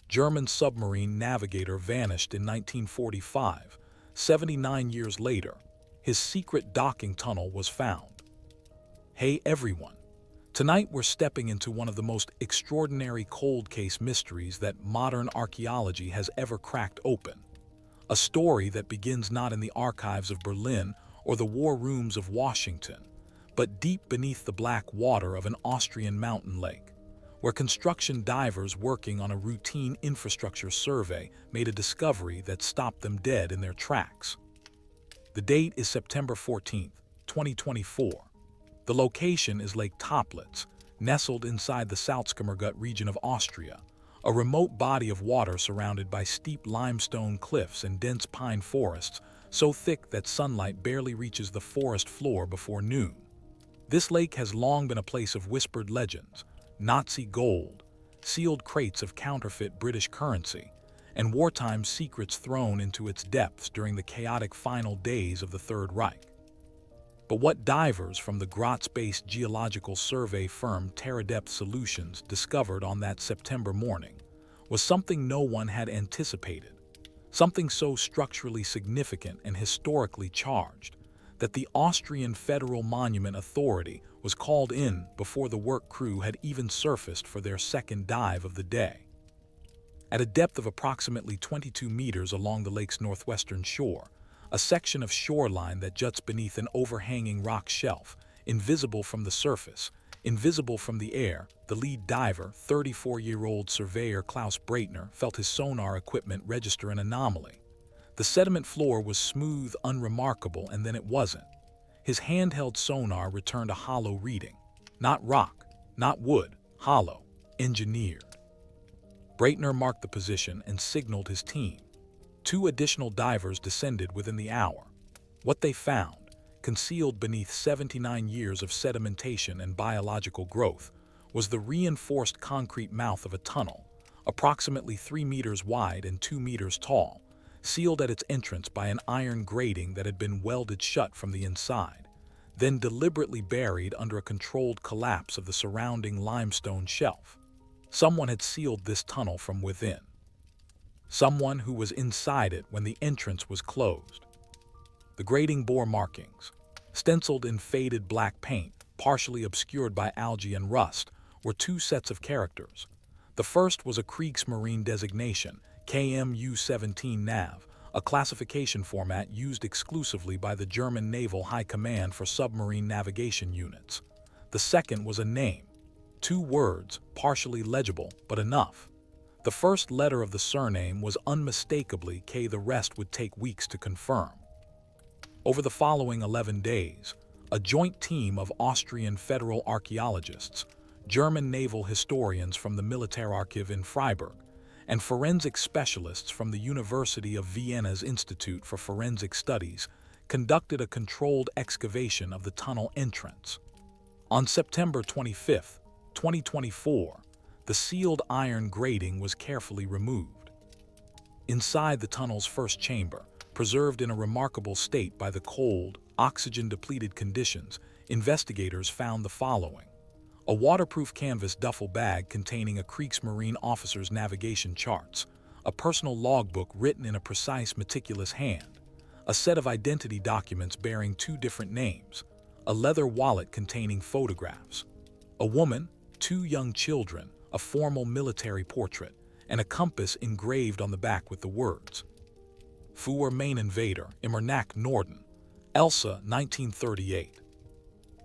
German submarine Navigator vanished in 1945. 79 years later, his secret docking tunnel was found. Hey everyone! Tonight we're stepping into one of the most extraordinary cold case mysteries that modern archaeology has ever cracked open. A story that begins not in the archives of Berlin or the war rooms of Washington, but deep beneath the black water of an Austrian mountain lake, where construction divers working on a routine infrastructure survey made a discovery that stopped them dead in their tracks. The date is September 14, 2024. The location is Lake Toplitz, nestled inside the Salzkammergut region of Austria, a remote body of water surrounded by steep limestone cliffs and dense pine forests so thick that sunlight barely reaches the forest floor before noon. This lake has long been a place of whispered legends, Nazi gold, sealed crates of counterfeit British currency, and wartime secrets thrown into its depths during the chaotic final days of the Third Reich. But what divers from the Graz-based geological survey firm TerraDepth Solutions discovered on that September morning was something no one had anticipated, something so structurally significant and historically charged that the Austrian Federal Monument Authority was called in before the work crew had even surfaced for their second dive of the day. At a depth of approximately 22 meters along the lake's northwestern shore, a section of shoreline that juts beneath an overhanging rock shelf, invisible from the surface, invisible from the air, the lead diver, 34-year-old surveyor Klaus Breitner, felt his sonar equipment register an anomaly. The sediment floor was smooth, unremarkable, and then it wasn't. His handheld sonar returned a hollow reading. Not rock, not wood, hollow, engineered. Breitner marked the position and signaled his team. 2 additional divers descended within the hour. What they found, concealed beneath 79 years of sedimentation and biological growth, was the reinforced concrete mouth of a tunnel, approximately 3 meters wide and 2 meters tall, sealed at its entrance by an iron grating that had been welded shut from the inside, then deliberately buried under a controlled collapse of the surrounding limestone shelf. Someone had sealed this tunnel from within. Someone who was inside it when the entrance was closed. The grating bore markings, stenciled in faded black paint, partially obscured by algae and rust, were 2 sets of characters. The first was a Kriegsmarine designation, KMU-17 Nav, a classification format used exclusively by the German Naval High Command for submarine navigation units. The second was a name, 2 words, partially legible, but enough. The first letter of the surname was unmistakably K. The rest would take weeks to confirm. Over the following 11 days, a joint team of Austrian federal archaeologists, German naval historians from the Militärarchiv in Freiburg, and forensic specialists from the University of Vienna's Institute for Forensic Studies conducted a controlled excavation of the tunnel entrance. On September 25, 2024, the sealed iron grating was carefully removed. Inside the tunnel's first chamber, preserved in a remarkable state by the cold, oxygen-depleted conditions, investigators found the following: a waterproof canvas duffel bag containing a Kriegsmarine officer's navigation charts, a personal logbook written in a precise, meticulous hand, a set of identity documents bearing 2 different names, a leather wallet containing photographs, a woman, 2 young children, a formal military portrait, and a compass engraved on the back with the words, Für Main Invader, immer nach Norden, Elsa, 1938.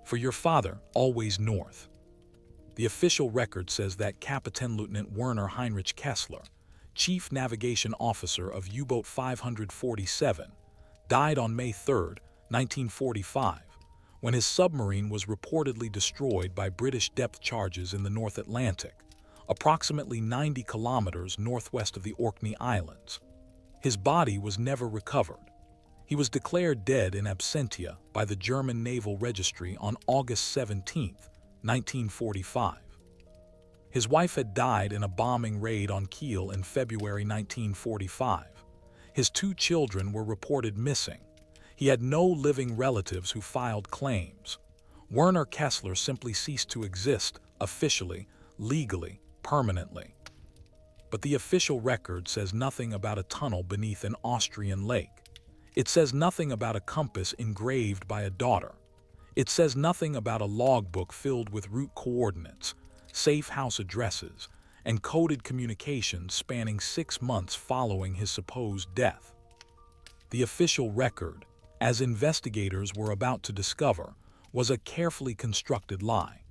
For your father, always north. The official record says that Kapitänleutnant Werner Heinrich Kessler, Chief Navigation Officer of U-Boat 547, died on May 3, 1945, when his submarine was reportedly destroyed by British depth charges in the North Atlantic, approximately 90 kilometers northwest of the Orkney Islands. His body was never recovered. He was declared dead in absentia by the German Naval Registry on August 17, 1945. His wife had died in a bombing raid on Kiel in February 1945. His 2 children were reported missing. He had no living relatives who filed claims. Werner Kessler simply ceased to exist, officially, legally, permanently. But the official record says nothing about a tunnel beneath an Austrian lake. It says nothing about a compass engraved by a daughter. It says nothing about a logbook filled with route coordinates, safe house addresses, and coded communications spanning 6 months following his supposed death. The official record, as investigators were about to discover, was a carefully constructed lie.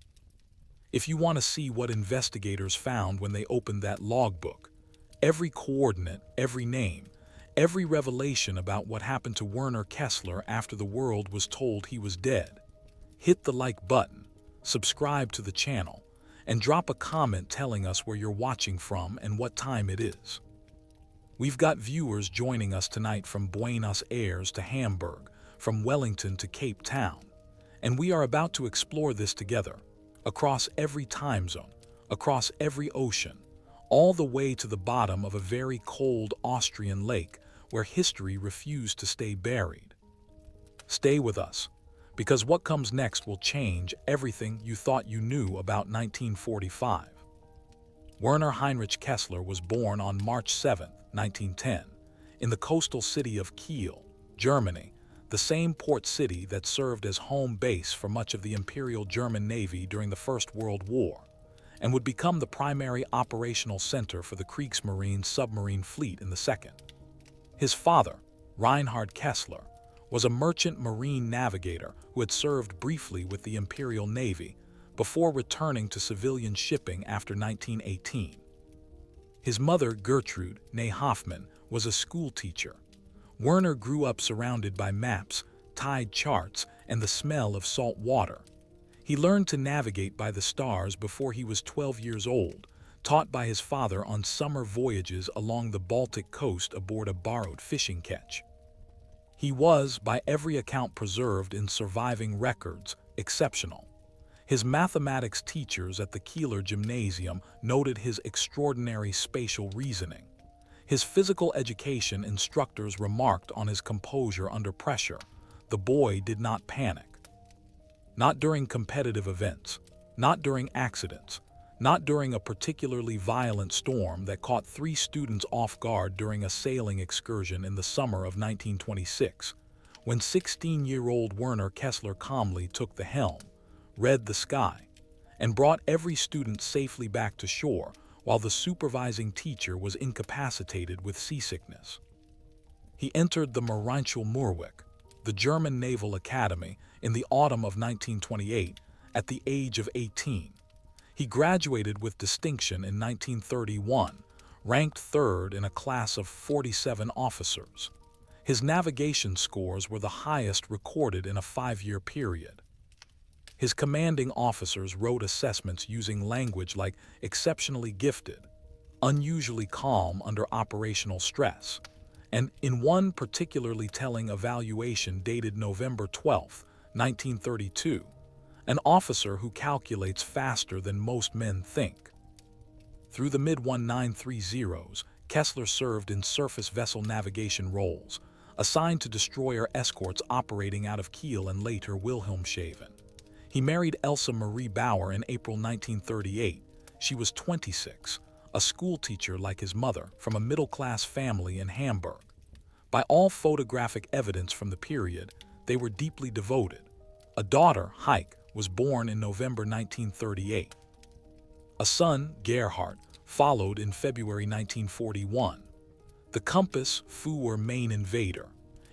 If you want to see what investigators found when they opened that logbook, every coordinate, every name, every revelation about what happened to Werner Kessler after the world was told he was dead, hit the like button, subscribe to the channel, and drop a comment telling us where you're watching from and what time it is. We've got viewers joining us tonight from Buenos Aires to Hamburg, from Wellington to Cape Town, and we are about to explore this together, across every time zone, across every ocean, all the way to the bottom of a very cold Austrian lake where history refused to stay buried. Stay with us, because what comes next will change everything you thought you knew about 1945. Werner Heinrich Kessler was born on March 7, 1910, in the coastal city of Kiel, Germany, the same port city that served as home base for much of the Imperial German Navy during the First World War, and would become the primary operational center for the Kriegsmarine submarine fleet in the Second. His father, Reinhard Kessler, was a merchant marine navigator who had served briefly with the Imperial Navy before returning to civilian shipping after 1918. His mother, Gertrude née Hoffmann, was a school teacher. Werner grew up surrounded by maps, tide charts, and the smell of salt water. He learned to navigate by the stars before he was 12 years old, taught by his father on summer voyages along the Baltic coast aboard a borrowed fishing ketch. He was, by every account preserved in surviving records, exceptional. His mathematics teachers at the Kieler Gymnasium noted his extraordinary spatial reasoning. His physical education instructors remarked on his composure under pressure. The boy did not panic. Not during competitive events, not during accidents, not during a particularly violent storm that caught 3 students off guard during a sailing excursion in the summer of 1926, when 16-year-old Werner Kessler calmly took the helm, read the sky, and brought every student safely back to shore while the supervising teacher was incapacitated with seasickness. He entered the Marineschule the German Naval Academy, in the autumn of 1928 at the age of 18. He graduated with distinction in 1931, ranked 3rd in a class of 47 officers. His navigation scores were the highest recorded in a 5-year period. His commanding officers wrote assessments using language like exceptionally gifted, unusually calm under operational stress, and in one particularly telling evaluation dated November 12, 1932, an officer who calculates faster than most men think. Through the mid-1930s, Kessler served in surface vessel navigation roles, assigned to destroyer escorts operating out of Kiel and later Wilhelmshaven. He married Elsa Marie Bauer in April 1938. She was 26, a schoolteacher like his mother, from a middle-class family in Hamburg. By all photographic evidence from the period, they were deeply devoted. A daughter, Heike, was born in November 1938. A son, Gerhard, followed in February 1941. The compass, Fuhr Main Invader,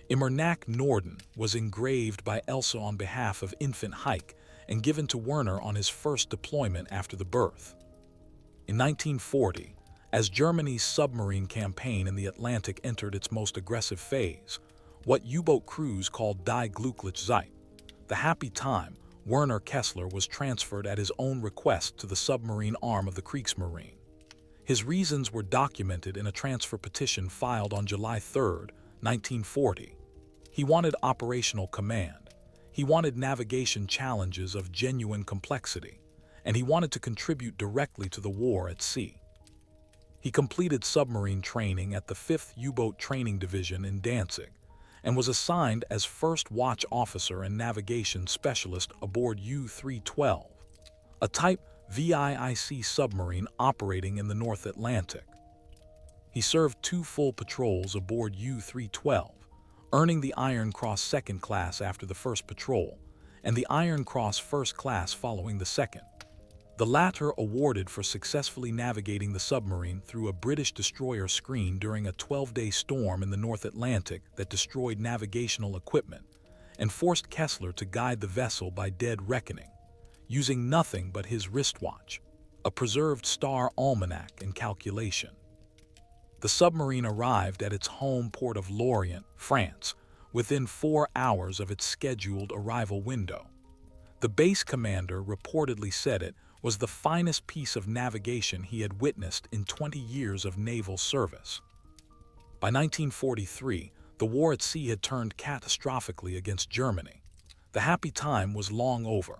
Immernack Norden, was engraved by Elsa on behalf of infant Heike and given to Werner on his first deployment after the birth. In 1940, as Germany's submarine campaign in the Atlantic entered its most aggressive phase, what U-boat crews called Die glückliche Zeit, the happy time, Werner Kessler was transferred at his own request to the submarine arm of the Kriegsmarine. His reasons were documented in a transfer petition filed on July 3, 1940. He wanted operational command, he wanted navigation challenges of genuine complexity, and he wanted to contribute directly to the war at sea. He completed submarine training at the 5th U-Boat Training Division in Danzig, and was assigned as first watch officer and navigation specialist aboard U-312, a Type VIIC submarine operating in the North Atlantic. He served 2 full patrols aboard U-312, earning the Iron Cross Second Class after the first patrol, and the Iron Cross First Class following the second. The latter awarded for successfully navigating the submarine through a British destroyer screen during a 12-day storm in the North Atlantic that destroyed navigational equipment and forced Kessler to guide the vessel by dead reckoning, using nothing but his wristwatch, a preserved star almanac and calculation. The submarine arrived at its home port of Lorient, France, within 4 hours of its scheduled arrival window. The base commander reportedly said it was the finest piece of navigation he had witnessed in 20 years of naval service. By 1943, the war at sea had turned catastrophically against Germany. The happy time was long over.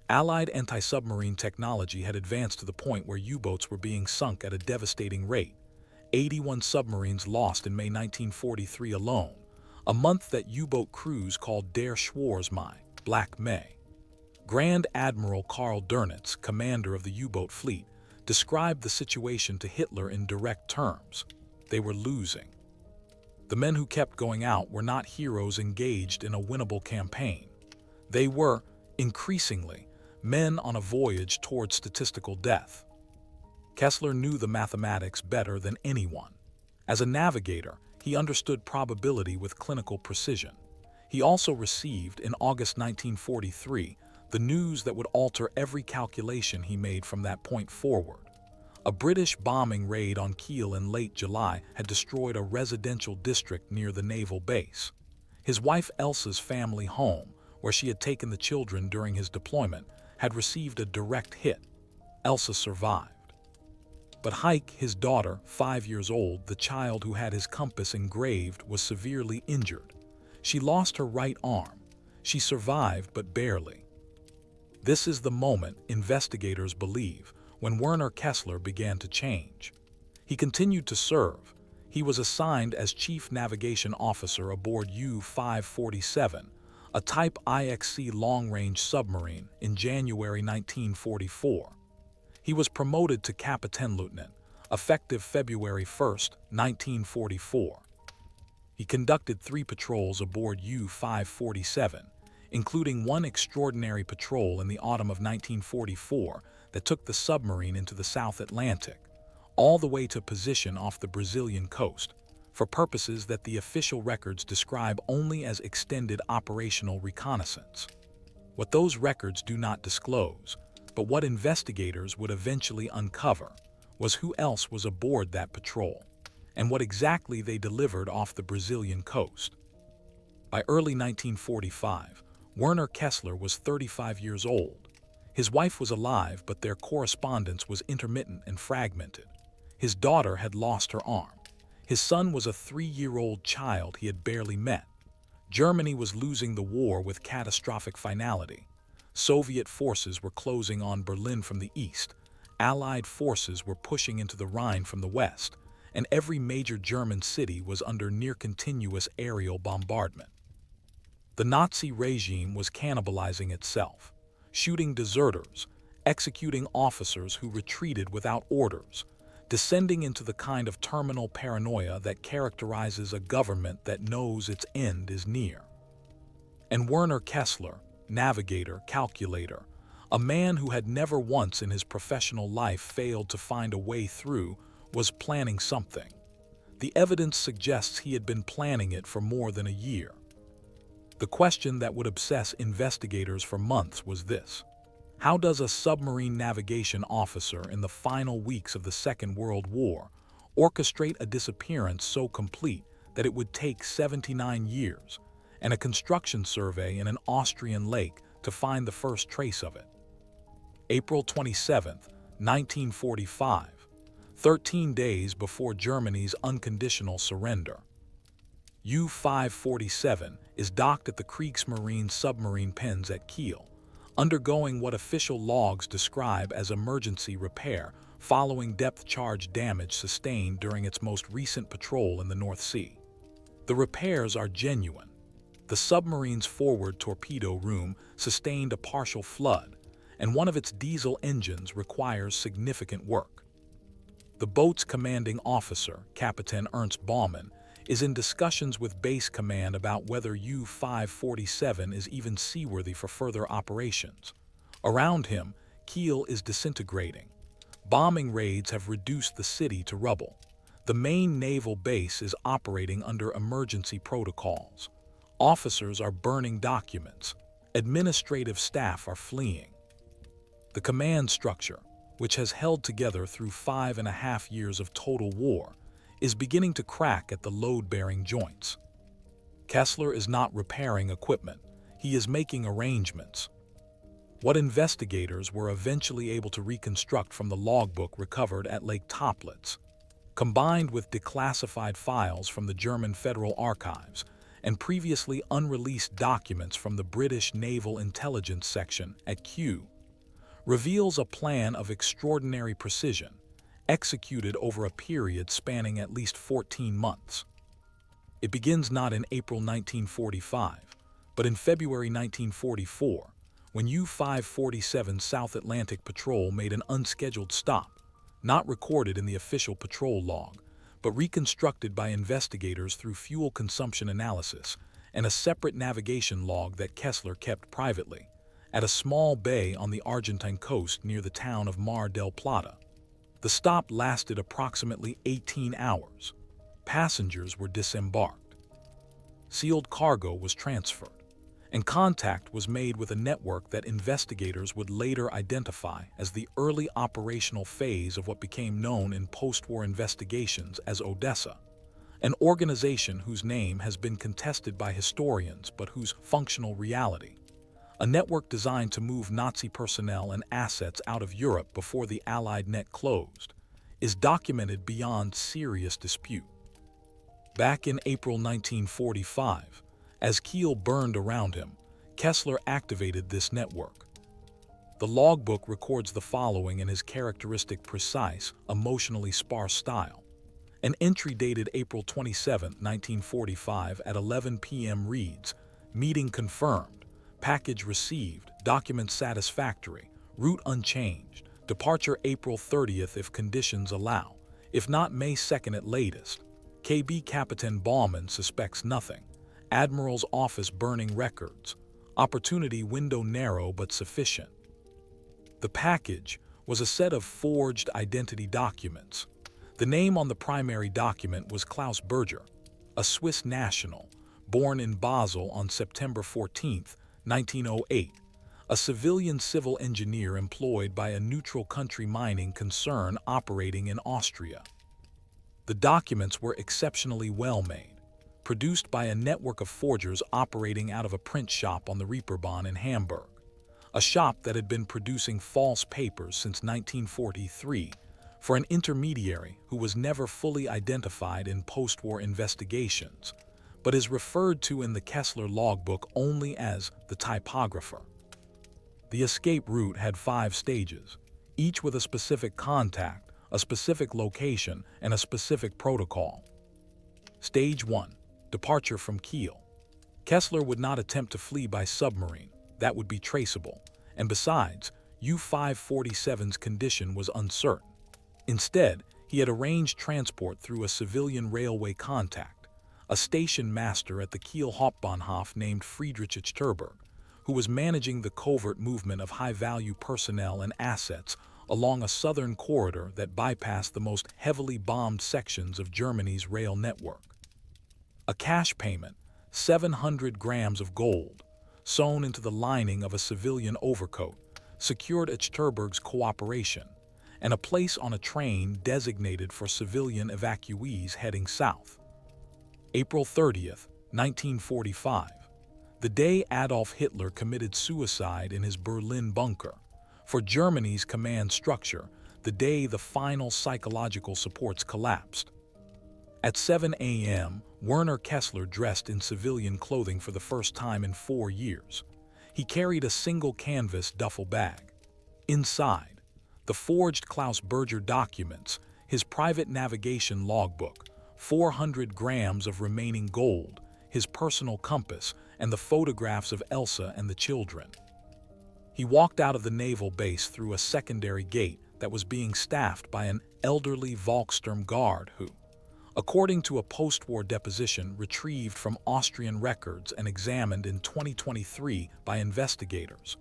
Allied anti-submarine technology had advanced to the point where U-boats were being sunk at a devastating rate. 81 submarines lost in May 1943 alone, a month that U-boat crews called Der Schwarzmai, Black May. Grand Admiral Karl Dönitz, commander of the U-boat fleet, described the situation to Hitler in direct terms. They were losing. The men who kept going out were not heroes engaged in a winnable campaign. They were, increasingly, men on a voyage toward statistical death. Kessler knew the mathematics better than anyone. As a navigator, he understood probability with clinical precision. He also received, in August 1943, the news that would alter every calculation he made from that point forward. A British bombing raid on Kiel in late July had destroyed a residential district near the naval base. His wife Elsa's family home, where she had taken the children during his deployment, had received a direct hit. Elsa survived. But Heike, his daughter, 5 years old, the child who had his compass engraved, was severely injured. She lost her right arm. She survived, but barely. This is the moment, investigators believe, when Werner Kessler began to change. He continued to serve. He was assigned as Chief Navigation Officer aboard U-547, a Type IXC long-range submarine, in January 1944. He was promoted to Kapitänleutnant, effective February 1, 1944. He conducted 3 patrols aboard U-547, including one extraordinary patrol in the autumn of 1944 that took the submarine into the South Atlantic, all the way to position off the Brazilian coast, for purposes that the official records describe only as extended operational reconnaissance. What those records do not disclose, but what investigators would eventually uncover, was who else was aboard that patrol, and what exactly they delivered off the Brazilian coast. By early 1945, Werner Kessler was 35 years old. His wife was alive, but their correspondence was intermittent and fragmented. His daughter had lost her arm. His son was a 3-year-old child he had barely met. Germany was losing the war with catastrophic finality. Soviet forces were closing on Berlin from the east. Allied forces were pushing into the Rhine from the west, and every major German city was under near-continuous aerial bombardment. The Nazi regime was cannibalizing itself, shooting deserters, executing officers who retreated without orders, descending into the kind of terminal paranoia that characterizes a government that knows its end is near. And Werner Kessler, navigator, calculator, a man who had never once in his professional life failed to find a way through, was planning something. The evidence suggests he had been planning it for more than a year. The question that would obsess investigators for months was this: how does a submarine navigation officer in the final weeks of the Second World War orchestrate a disappearance so complete that it would take 79 years and a construction survey in an Austrian lake to find the first trace of it? April 27, 1945, 13 days before Germany's unconditional surrender. U-547 is docked at the Kriegsmarine submarine pens at Kiel, undergoing what official logs describe as emergency repair following depth charge damage sustained during its most recent patrol in the North Sea. The repairs are genuine. The submarine's forward torpedo room sustained a partial flood, and one of its diesel engines requires significant work. The boat's commanding officer, Captain Ernst Baumann, is in discussions with base command about whether U-547 is even seaworthy for further operations. Around him, Kiel is disintegrating. Bombing raids have reduced the city to rubble. The main naval base is operating under emergency protocols. Officers are burning documents. Administrative staff are fleeing. The command structure, which has held together through 5.5 years of total war, is beginning to crack at the load-bearing joints. Kessler is not repairing equipment. He is making arrangements. What investigators were eventually able to reconstruct from the logbook recovered at Lake Toplitz, combined with declassified files from the German Federal Archives and previously unreleased documents from the British Naval Intelligence Section at Kew, reveals a plan of extraordinary precision, executed over a period spanning at least 14 months. It begins not in April 1945, but in February 1944, when U-547 South Atlantic Patrol made an unscheduled stop, not recorded in the official patrol log, but reconstructed by investigators through fuel consumption analysis and a separate navigation log that Kessler kept privately, at a small bay on the Argentine coast near the town of Mar del Plata. The stop lasted approximately 18 hours. Passengers were disembarked. Sealed cargo was transferred, and contact was made with a network that investigators would later identify as the early operational phase of what became known in post-war investigations as Odessa, an organization whose name has been contested by historians but whose functional reality, a network designed to move Nazi personnel and assets out of Europe before the Allied net closed, is documented beyond serious dispute. Back in April 1945, as Kiel burned around him, Kessler activated this network. The logbook records the following in his characteristic precise, emotionally sparse style. An entry dated April 27, 1945 at 11 p.m. reads, "Meeting confirmed, package received, documents satisfactory, route unchanged, departure April 30th if conditions allow, if not May 2nd at latest. KB Captain Baumann suspects nothing. Admiral's office burning records. Opportunity window narrow but sufficient." The package was a set of forged identity documents. The name on the primary document was Klaus Berger, a Swiss national, born in Basel on September 14, 1908, a civilian civil engineer employed by a neutral country mining concern operating in Austria. The documents were exceptionally well made, produced by a network of forgers operating out of a print shop on the Reeperbahn in Hamburg, a shop that had been producing false papers since 1943 for an intermediary who was never fully identified in post-war investigations, but is referred to in the Kessler logbook only as the typographer. The escape route had 5 stages, each with a specific contact, a specific location, and a specific protocol. Stage 1. Departure from Kiel. Kessler would not attempt to flee by submarine. That would be traceable, and besides, U-547's condition was uncertain. Instead, he had arranged transport through a civilian railway contact, a station master at the Kiel Hauptbahnhof named Friedrich Ichterberg, who was managing the covert movement of high-value personnel and assets along a southern corridor that bypassed the most heavily bombed sections of Germany's rail network. A cash payment, 700 grams of gold, sewn into the lining of a civilian overcoat, secured Ichterberg's cooperation, and a place on a train designated for civilian evacuees heading south. April 30th, 1945, the day Adolf Hitler committed suicide in his Berlin bunker. For Germany's command structure, the day the final psychological supports collapsed. At 7 a.m., Werner Kessler dressed in civilian clothing for the first time in 4 years. He carried a single canvas duffel bag. Inside, the forged Klaus Berger documents, his private navigation logbook, 400 grams of remaining gold, his personal compass, and the photographs of Elsa and the children. He walked out of the naval base through a secondary gate that was being staffed by an elderly Volkssturm guard who, according to a post-war deposition retrieved from Austrian records and examined in 2023 by investigators,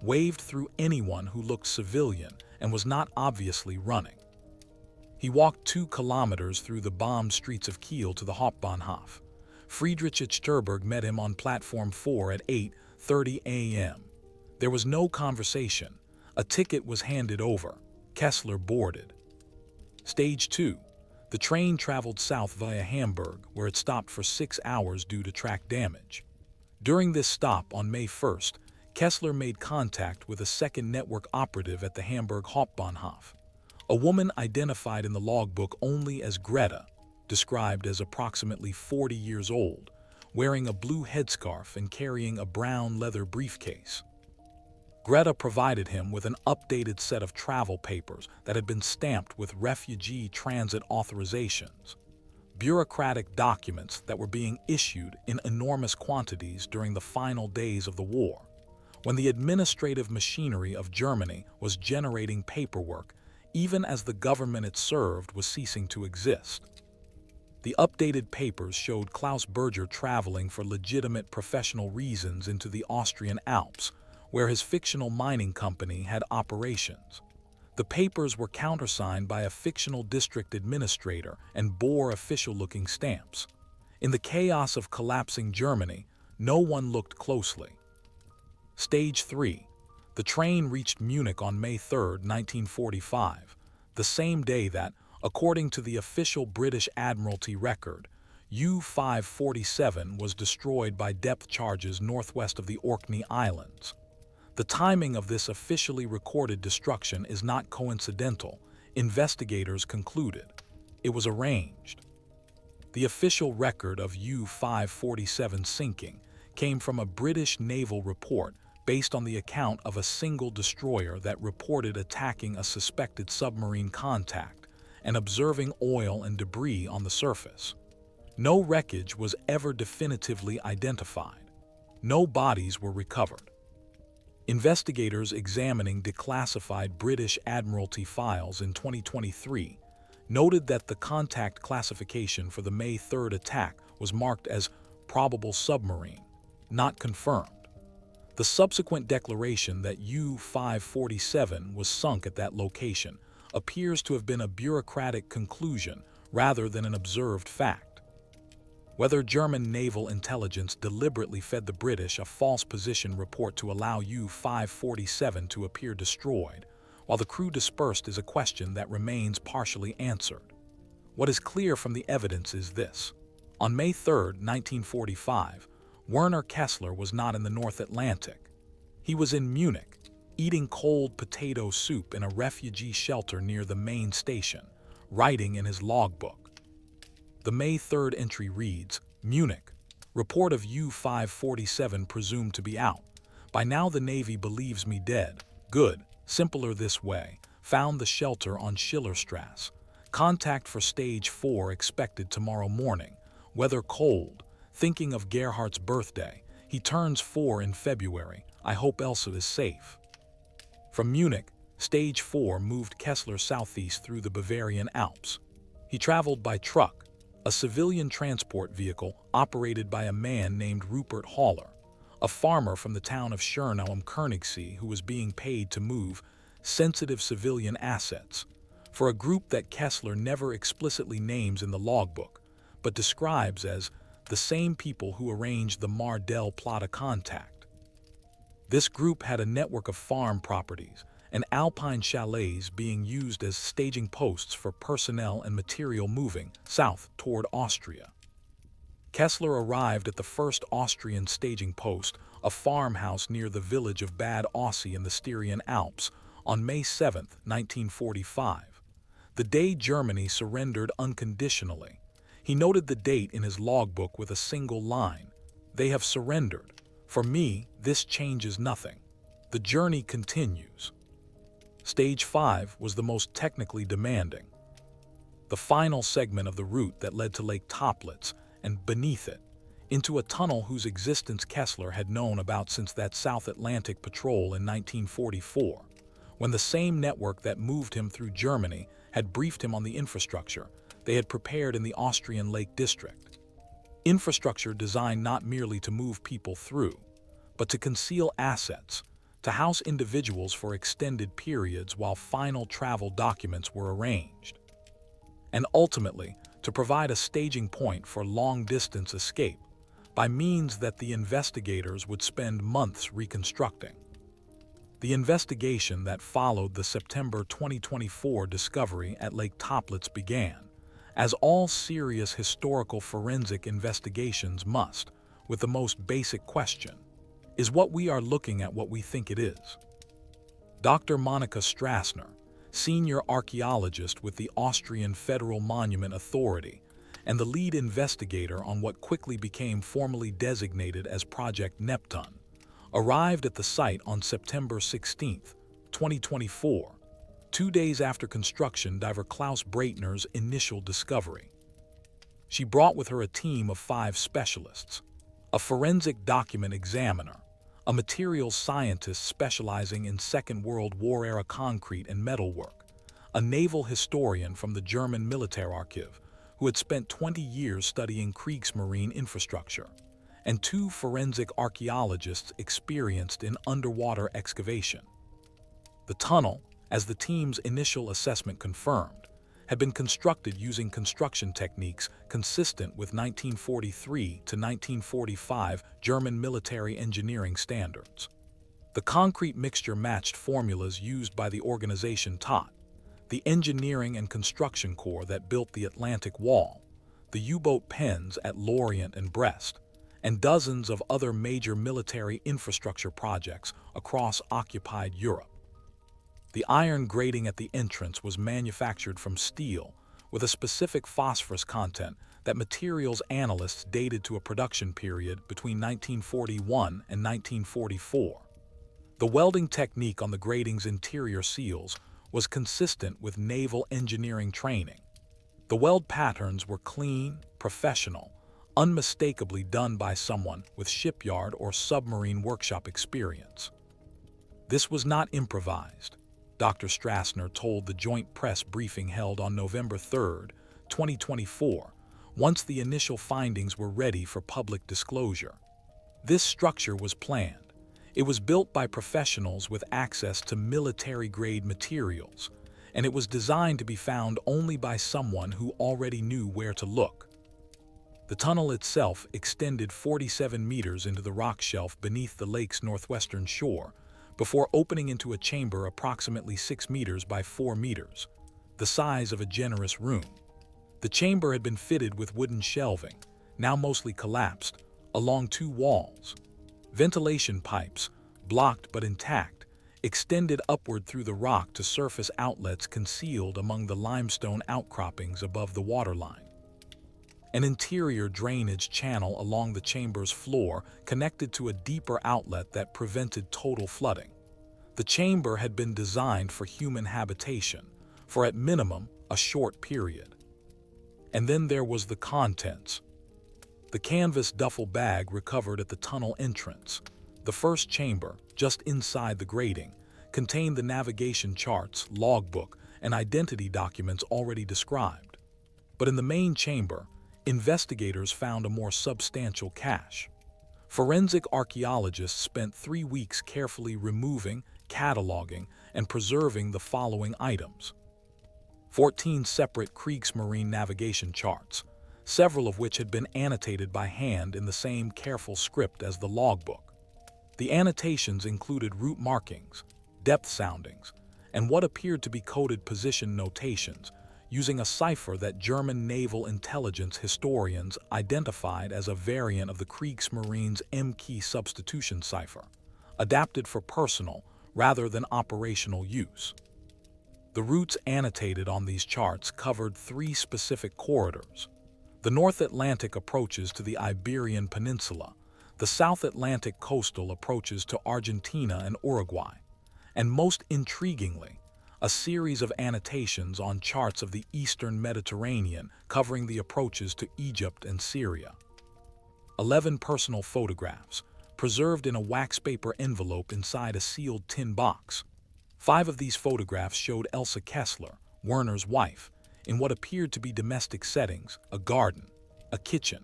waved through anyone who looked civilian and was not obviously running. He walked 2 kilometers through the bombed streets of Kiel to the Hauptbahnhof. Friedrich Sturberg met him on platform 4 at 8:30 a.m. There was no conversation. A ticket was handed over. Kessler boarded. Stage 2. The train traveled south via Hamburg, where it stopped for 6 hours due to track damage. During this stop on May 1st, Kessler made contact with a second network operative at the Hamburg Hauptbahnhof. A woman identified in the logbook only as Greta, described as approximately 40 years old, wearing a blue headscarf and carrying a brown leather briefcase. Greta provided him with an updated set of travel papers that had been stamped with refugee transit authorizations, bureaucratic documents that were being issued in enormous quantities during the final days of the war, when the administrative machinery of Germany was generating paperwork even as the government it served was ceasing to exist. The updated papers showed Klaus Berger traveling for legitimate professional reasons into the Austrian Alps, where his fictional mining company had operations. The papers were countersigned by a fictional district administrator and bore official-looking stamps. In the chaos of collapsing Germany, no one looked closely. Stage 3. The train reached Munich on May 3, 1945, the same day that, according to the official British Admiralty record, U-547 was destroyed by depth charges northwest of the Orkney Islands. The timing of this officially recorded destruction is not coincidental, investigators concluded. It was arranged. The official record of U-547 sinking came from a British naval report based on the account of a single destroyer that reported attacking a suspected submarine contact and observing oil and debris on the surface. No wreckage was ever definitively identified. No bodies were recovered. Investigators examining declassified British Admiralty files in 2023 noted that the contact classification for the May 3rd attack was marked as probable submarine, not confirmed. The subsequent declaration that U-547 was sunk at that location appears to have been a bureaucratic conclusion rather than an observed fact. Whether German naval intelligence deliberately fed the British a false position report to allow U-547 to appear destroyed, while the crew dispersed is a question that remains partially answered. What is clear from the evidence is this. On May 3, 1945, Werner Kessler was not in the North Atlantic. He was in Munich, eating cold potato soup in a refugee shelter near the main station, writing in his logbook. The May 3rd entry reads, Munich, report of U-547 presumed to be out. By now the Navy believes me dead. Good, simpler this way. Found the shelter on Schillerstrasse. Contact for stage 4 expected tomorrow morning. Weather cold. Thinking of Gerhardt's birthday. He turns 4 in February. I hope Elsa is safe. From Munich, stage 4 moved Kessler southeast through the Bavarian Alps. He traveled by truck, a civilian transport vehicle operated by a man named Rupert Haller, a farmer from the town of Schernau am Königssee who was being paid to move sensitive civilian assets for a group that Kessler never explicitly names in the logbook, but describes as the same people who arranged the Mar del Plata contact. This group had a network of farm properties and alpine chalets being used as staging posts for personnel and material moving south toward Austria. Kessler arrived at the first Austrian staging post, a farmhouse near the village of Bad Aussee in the Styrian Alps, on May 7, 1945, the day Germany surrendered unconditionally. He noted the date in his logbook with a single line. They have surrendered. For me, this changes nothing. The journey continues. Stage 5 was the most technically demanding. The final segment of the route that led to Lake Toplitz and beneath it, into a tunnel whose existence Kessler had known about since that South Atlantic patrol in 1944, when the same network that moved him through Germany had briefed him on the infrastructure they had prepared in the Austrian Lake District. Infrastructure designed not merely to move people through, but to conceal assets, to house individuals for extended periods while final travel documents were arranged, and ultimately to provide a staging point for long-distance escape by means that the investigators would spend months reconstructing. The investigation that followed the September 2024 discovery at Lake Toplitz began, as all serious historical forensic investigations must, with the most basic question: is what we are looking at what we think it is? Dr. Monika Strassner, senior archaeologist with the Austrian Federal Monument Authority and the lead investigator on what quickly became formally designated as Project Neptune, arrived at the site on September 16, 2024, 2 days after construction diver Klaus Breitner's initial discovery. She brought with her a team of 5 specialists: a forensic document examiner, a materials scientist specializing in Second World War-era concrete and metalwork, a naval historian from the German Militärarchiv who had spent 20 years studying Kriegsmarine infrastructure, and 2 forensic archaeologists experienced in underwater excavation. The tunnel, as the team's initial assessment confirmed, had been constructed using construction techniques consistent with 1943 to 1945 German military engineering standards. The concrete mixture matched formulas used by the organization TOT, the engineering and construction corps that built the Atlantic Wall, the U-boat pens at Lorient and Brest, and dozens of other major military infrastructure projects across occupied Europe. The iron grating at the entrance was manufactured from steel with a specific phosphorus content that materials analysts dated to a production period between 1941 and 1944. The welding technique on the grating's interior seals was consistent with naval engineering training. The weld patterns were clean, professional, unmistakably done by someone with shipyard or submarine workshop experience. This was not improvised, Dr. Strassner told the joint press briefing held on November 3, 2024, once the initial findings were ready for public disclosure. This structure was planned. It was built by professionals with access to military-grade materials, and it was designed to be found only by someone who already knew where to look. The tunnel itself extended 47 meters into the rock shelf beneath the lake's northwestern shore, before opening into a chamber approximately 6 meters by 4 meters, the size of a generous room. The chamber had been fitted with wooden shelving, now mostly collapsed, along 2 walls. Ventilation pipes, blocked but intact, extended upward through the rock to surface outlets concealed among the limestone outcroppings above the waterline. An interior drainage channel along the chamber's floor connected to a deeper outlet that prevented total flooding. The chamber had been designed for human habitation, for at minimum a short period. And then there was the contents. The canvas duffel bag recovered at the tunnel entrance. The first chamber, just inside the grating, contained the navigation charts, logbook, and identity documents already described. But in the main chamber, investigators found a more substantial cache. Forensic archaeologists spent 3 weeks carefully removing, cataloging, and preserving the following items: 14 separate Kriegsmarine navigation charts, several of which had been annotated by hand in the same careful script as the logbook. The annotations included route markings, depth soundings, and what appeared to be coded position notations, using a cipher that German naval intelligence historians identified as a variant of the Kriegsmarine's M-key substitution cipher, adapted for personal rather than operational use. The routes annotated on these charts covered 3 specific corridors: the North Atlantic approaches to the Iberian Peninsula, the South Atlantic coastal approaches to Argentina and Uruguay, and most intriguingly, a series of annotations on charts of the Eastern Mediterranean covering the approaches to Egypt and Syria. 11 personal photographs, preserved in a wax paper envelope inside a sealed tin box. 5 of these photographs showed Elsa Kessler, Werner's wife, in what appeared to be domestic settings, a garden, a kitchen,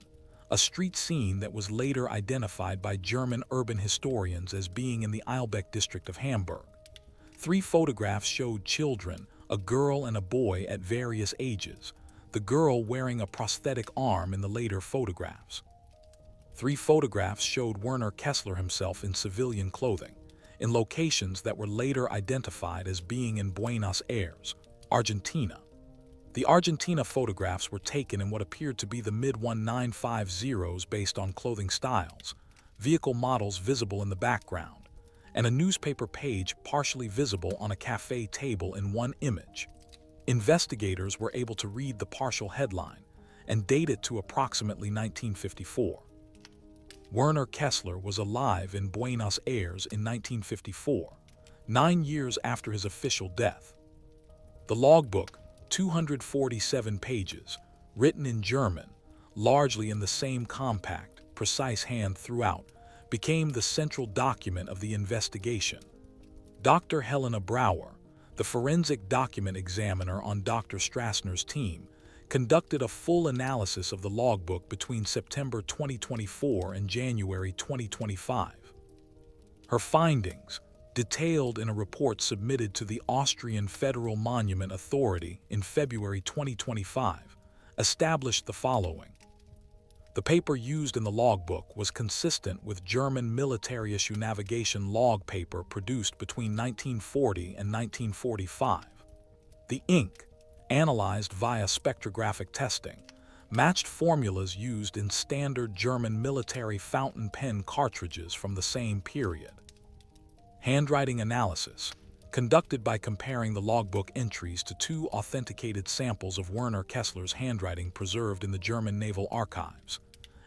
a street scene that was later identified by German urban historians as being in the Eilbeck district of Hamburg. 3 photographs showed children, a girl and a boy at various ages, the girl wearing a prosthetic arm in the later photographs. 3 photographs showed Werner Kessler himself in civilian clothing, in locations that were later identified as being in Buenos Aires, Argentina. The Argentina photographs were taken in what appeared to be the mid-1950s based on clothing styles, vehicle models visible in the background, and a newspaper page partially visible on a cafe table in one image. Investigators were able to read the partial headline and date it to approximately 1954. Werner Kessler was alive in Buenos Aires in 1954, 9 years after his official death. The logbook, 247 pages, written in German, largely in the same compact, precise hand throughout, became the central document of the investigation. Dr. Helena Brauer, the forensic document examiner on Dr. Strassner's team, conducted a full analysis of the logbook between September 2024 and January 2025. Her findings, detailed in a report submitted to the Austrian Federal Monument Authority in February 2025, established the following. The paper used in the logbook was consistent with German military-issue navigation log paper produced between 1940 and 1945. The ink, analyzed via spectrographic testing, matched formulas used in standard German military fountain pen cartridges from the same period. Handwriting analysis, conducted by comparing the logbook entries to 2 authenticated samples of Werner Kessler's handwriting preserved in the German Naval Archives,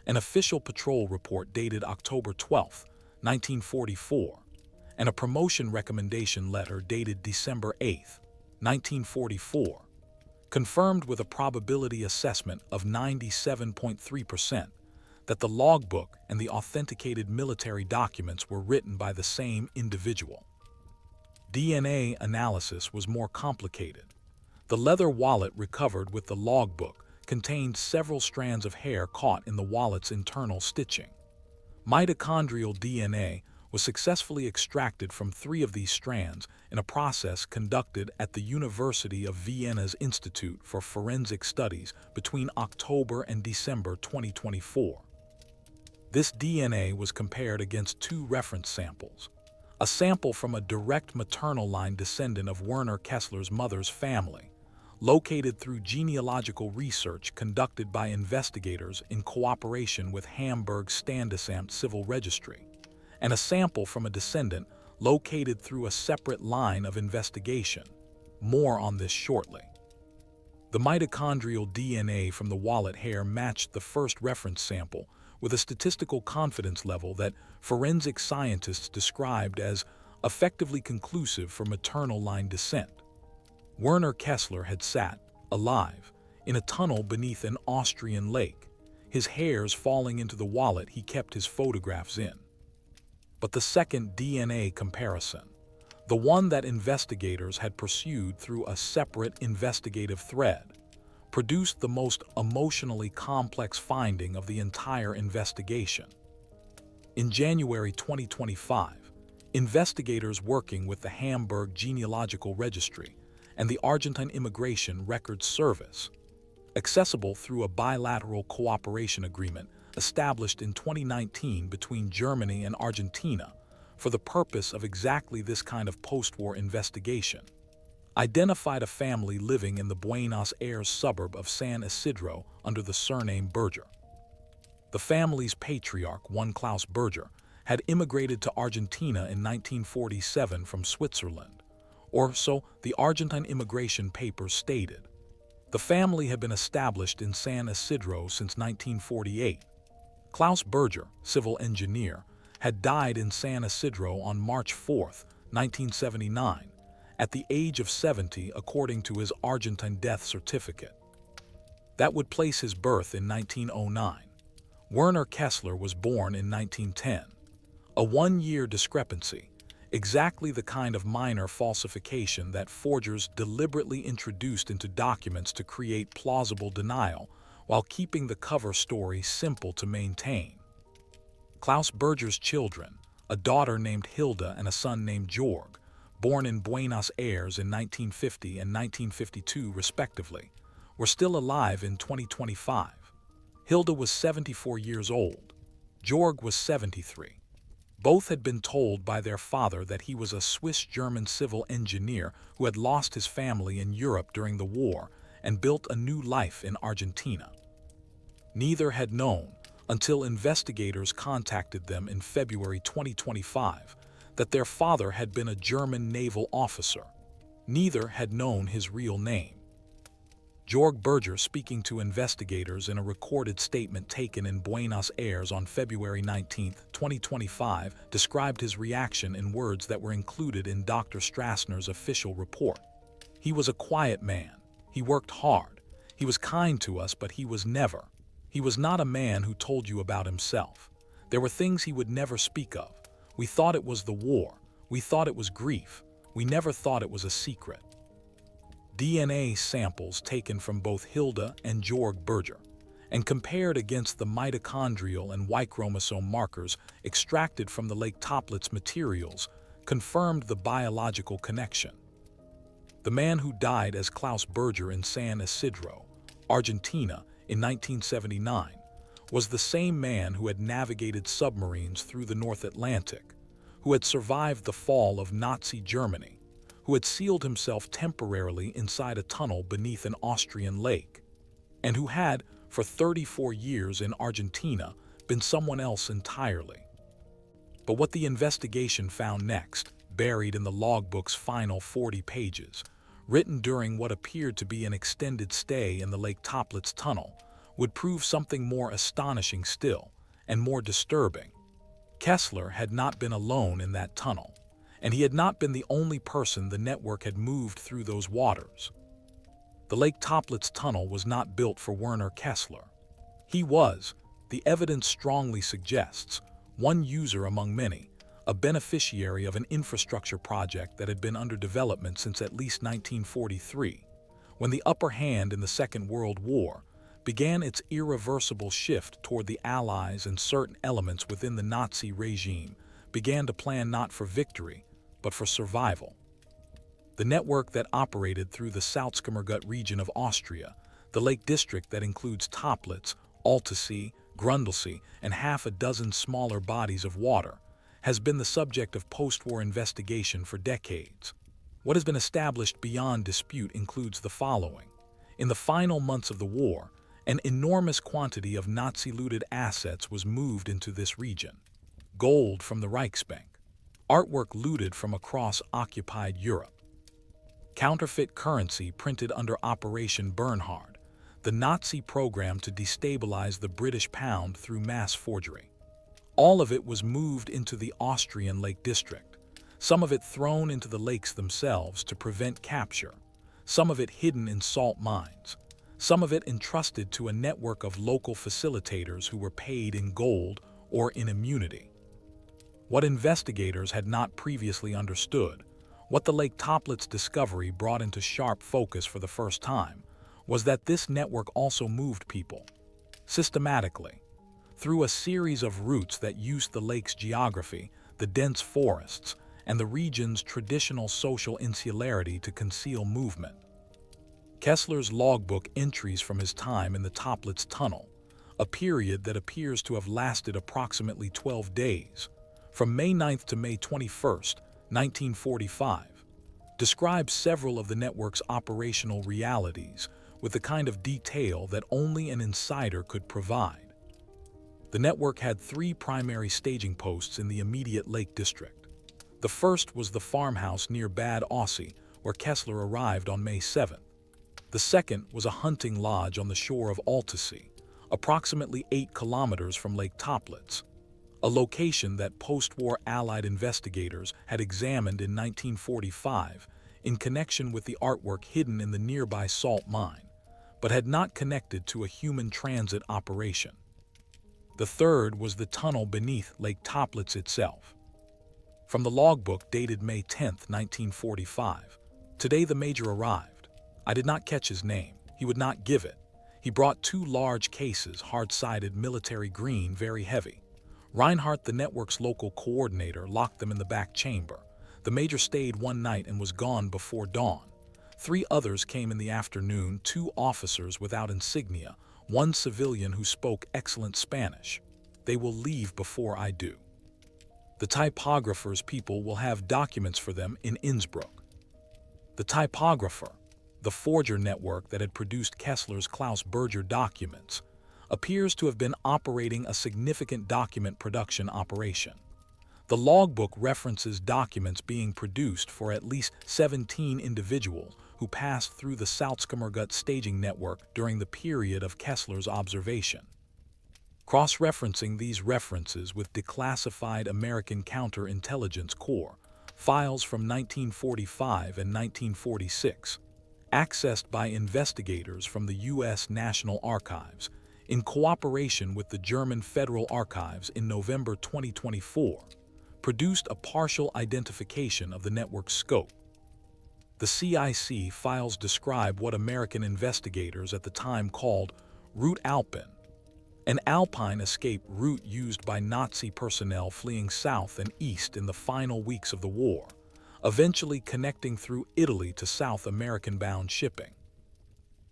an official patrol report dated October 12, 1944, and a promotion recommendation letter dated December 8, 1944, confirmed with a probability assessment of 97.3% that the logbook and the authenticated military documents were written by the same individual. DNA analysis was more complicated. The leather wallet recovered with the logbook contained several strands of hair caught in the wallet's internal stitching. Mitochondrial DNA was successfully extracted from 3 of these strands in a process conducted at the University of Vienna's Institute for Forensic Studies between October and December 2024. This DNA was compared against 2 reference samples. A sample from a direct maternal line descendant of Werner Kessler's mother's family, located through genealogical research conducted by investigators in cooperation with Hamburg's Standesamt Civil Registry, and a sample from a descendant located through a separate line of investigation. More on this shortly. The mitochondrial DNA from the wallet hair matched the first reference sample with a statistical confidence level that forensic scientists described as effectively conclusive for maternal line descent. Werner Kessler had sat, alive, in a tunnel beneath an Austrian lake, his hairs falling into the wallet he kept his photographs in. But the second DNA comparison, the one that investigators had pursued through a separate investigative thread, produced the most emotionally complex finding of the entire investigation. In January 2025, investigators working with the Hamburg Genealogical Registry and the Argentine Immigration Records Service, accessible through a bilateral cooperation agreement established in 2019 between Germany and Argentina for the purpose of exactly this kind of post-war investigation, identified a family living in the Buenos Aires suburb of San Isidro under the surname Berger. The family's patriarch, one Klaus Berger, had immigrated to Argentina in 1947 from Switzerland, or so the Argentine immigration papers stated. The family had been established in San Isidro since 1948. Klaus Berger, civil engineer, had died in San Isidro on March 4, 1979, at the age of 70 according to his Argentine death certificate. That would place his birth in 1909. Werner Kessler was born in 1910. A 1-year discrepancy, exactly the kind of minor falsification that forgers deliberately introduced into documents to create plausible denial while keeping the cover story simple to maintain. Klaus Berger's children, a daughter named Hilda and a son named Georg, born in Buenos Aires in 1950 and 1952 respectively, were still alive in 2025. Hilda was 74 years old. Georg was 73. Both had been told by their father that he was a Swiss-German civil engineer who had lost his family in Europe during the war and built a new life in Argentina. Neither had known, until investigators contacted them in February 2025, that their father had been a German naval officer. Neither had known his real name. Georg Berger, speaking to investigators in a recorded statement taken in Buenos Aires on February 19, 2025, described his reaction in words that were included in Dr. Strassner's official report. "He was a quiet man. He worked hard. He was kind to us, but he was not a man who told you about himself. There were things he would never speak of. We thought it was the war. We thought it was grief. We never thought it was a secret." DNA samples taken from both Hilda and Georg Berger and compared against the mitochondrial and Y chromosome markers extracted from the Lake Toplitz materials confirmed the biological connection. The man who died as Klaus Berger in San Isidro, Argentina, in 1979, was the same man who had navigated submarines through the North Atlantic, who had survived the fall of Nazi Germany, who had sealed himself temporarily inside a tunnel beneath an Austrian lake, and who had, for 34 years in Argentina, been someone else entirely. But what the investigation found next, buried in the logbook's final 40 pages, written during what appeared to be an extended stay in the Lake Toplitz tunnel, would prove something more astonishing still, and more disturbing. Kessler had not been alone in that tunnel, and he had not been the only person the network had moved through those waters. The Lake Toplitz tunnel was not built for Werner Kessler. He was, the evidence strongly suggests, one user among many, a beneficiary of an infrastructure project that had been under development since at least 1943, when the upper hand in the Second World War began its irreversible shift toward the Allies, and certain elements within the Nazi regime began to plan not for victory, but for survival. The network that operated through the Salzkammergut region of Austria, the Lake District that includes Toplitz, Altensee, Grundlsee, and half a dozen smaller bodies of water, has been the subject of post-war investigation for decades. What has been established beyond dispute includes the following. In the final months of the war, an enormous quantity of Nazi-looted assets was moved into this region. Gold from the Reichsbank, artwork looted from across occupied Europe, counterfeit currency printed under Operation Bernhard, the Nazi program to destabilize the British pound through mass forgery. All of it was moved into the Austrian Lake District, some of it thrown into the lakes themselves to prevent capture, some of it hidden in salt mines, some of it entrusted to a network of local facilitators who were paid in gold or in immunity. What investigators had not previously understood, what the Lake Toplitz discovery brought into sharp focus for the first time, was that this network also moved people, systematically, through a series of routes that used the lake's geography, the dense forests, and the region's traditional social insularity to conceal movement. Kessler's logbook entries from his time in the Toplitz tunnel, a period that appears to have lasted approximately 12 days, from May 9th to May 21st, 1945, describe several of the network's operational realities with the kind of detail that only an insider could provide. The network had 3 primary staging posts in the immediate Lake District. The first was the farmhouse near Bad Aussee, where Kessler arrived on May 7th. The second was a hunting lodge on the shore of Altensee, approximately 8 kilometers from Lake Toplitz, a location that post-war Allied investigators had examined in 1945 in connection with the artwork hidden in the nearby salt mine, but had not connected to a human transit operation. The third was the tunnel beneath Lake Toplitz itself. From the logbook dated May 10, 1945. Today the major arrived. I did not catch his name. He would not give it. He brought 2 large cases, hard-sided military green, very heavy. Reinhardt, the network's local coordinator, locked them in the back chamber. The major stayed one night and was gone before dawn. 3 others came in the afternoon, 2 officers without insignia, 1 civilian who spoke excellent Spanish. They will leave before I do. The typographer's people will have documents for them in Innsbruck. The typographer, the forger network that had produced Kessler's Klaus Berger documents, appears to have been operating a significant document production operation. The logbook references documents being produced for at least 17 individuals who passed through the Salzkammergut staging network during the period of Kessler's observation. Cross-referencing these references with declassified American Counterintelligence Corps files from 1945 and 1946, accessed by investigators from the U.S. National Archives, in cooperation with the German Federal Archives in November 2024, produced a partial identification of the network's scope. The CIC files describe what American investigators at the time called Route Alpine, an alpine escape route used by Nazi personnel fleeing south and east in the final weeks of the war, eventually connecting through Italy to South American-bound shipping.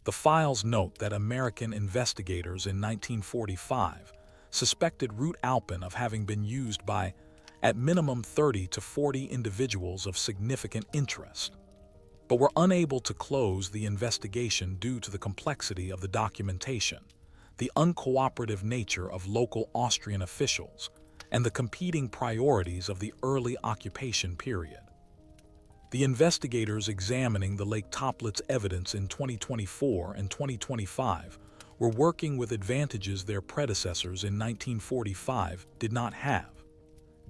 The files note that American investigators in 1945 suspected Route Alpine of having been used by, at minimum, 30 to 40 individuals of significant interest, but were unable to close the investigation due to the complexity of the documentation, the uncooperative nature of local Austrian officials, and the competing priorities of the early occupation period. The investigators examining the Lake Toplitz evidence in 2024 and 2025 were working with advantages their predecessors in 1945 did not have: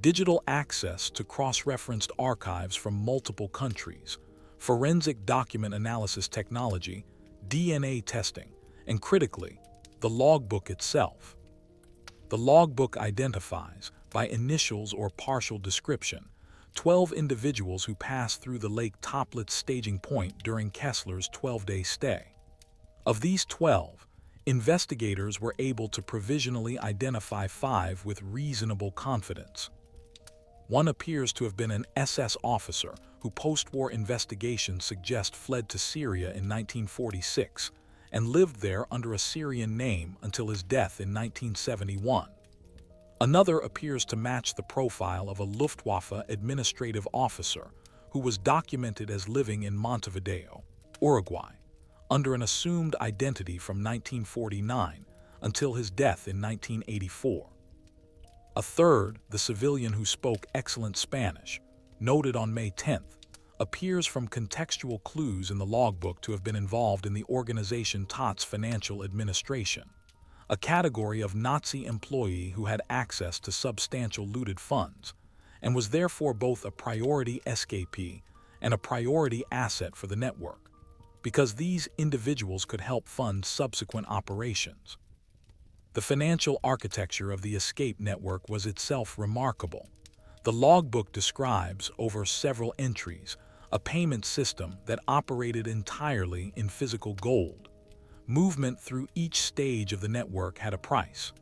digital access to cross-referenced archives from multiple countries, forensic document analysis technology, DNA testing, and critically, the logbook itself. The logbook identifies, by initials or partial description, 12 individuals who passed through the Lake Toplitz staging point during Kessler's 12-day stay. Of these 12, investigators were able to provisionally identify 5 with reasonable confidence. One appears to have been an SS officer who post-war investigations suggest fled to Syria in 1946 and lived there under a Syrian name until his death in 1971. Another appears to match the profile of a Luftwaffe administrative officer who was documented as living in Montevideo, Uruguay, under an assumed identity from 1949 until his death in 1984. A third, the civilian who spoke excellent Spanish, noted on May 10th, appears from contextual clues in the logbook to have been involved in the organization TOT's financial administration, a category of Nazi employee who had access to substantial looted funds, and was therefore both a priority escapee and a priority asset for the network, because these individuals could help fund subsequent operations. The financial architecture of the escape network was itself remarkable. The logbook describes, over several entries, a payment system that operated entirely in physical gold. Movement through each stage of the network had a price.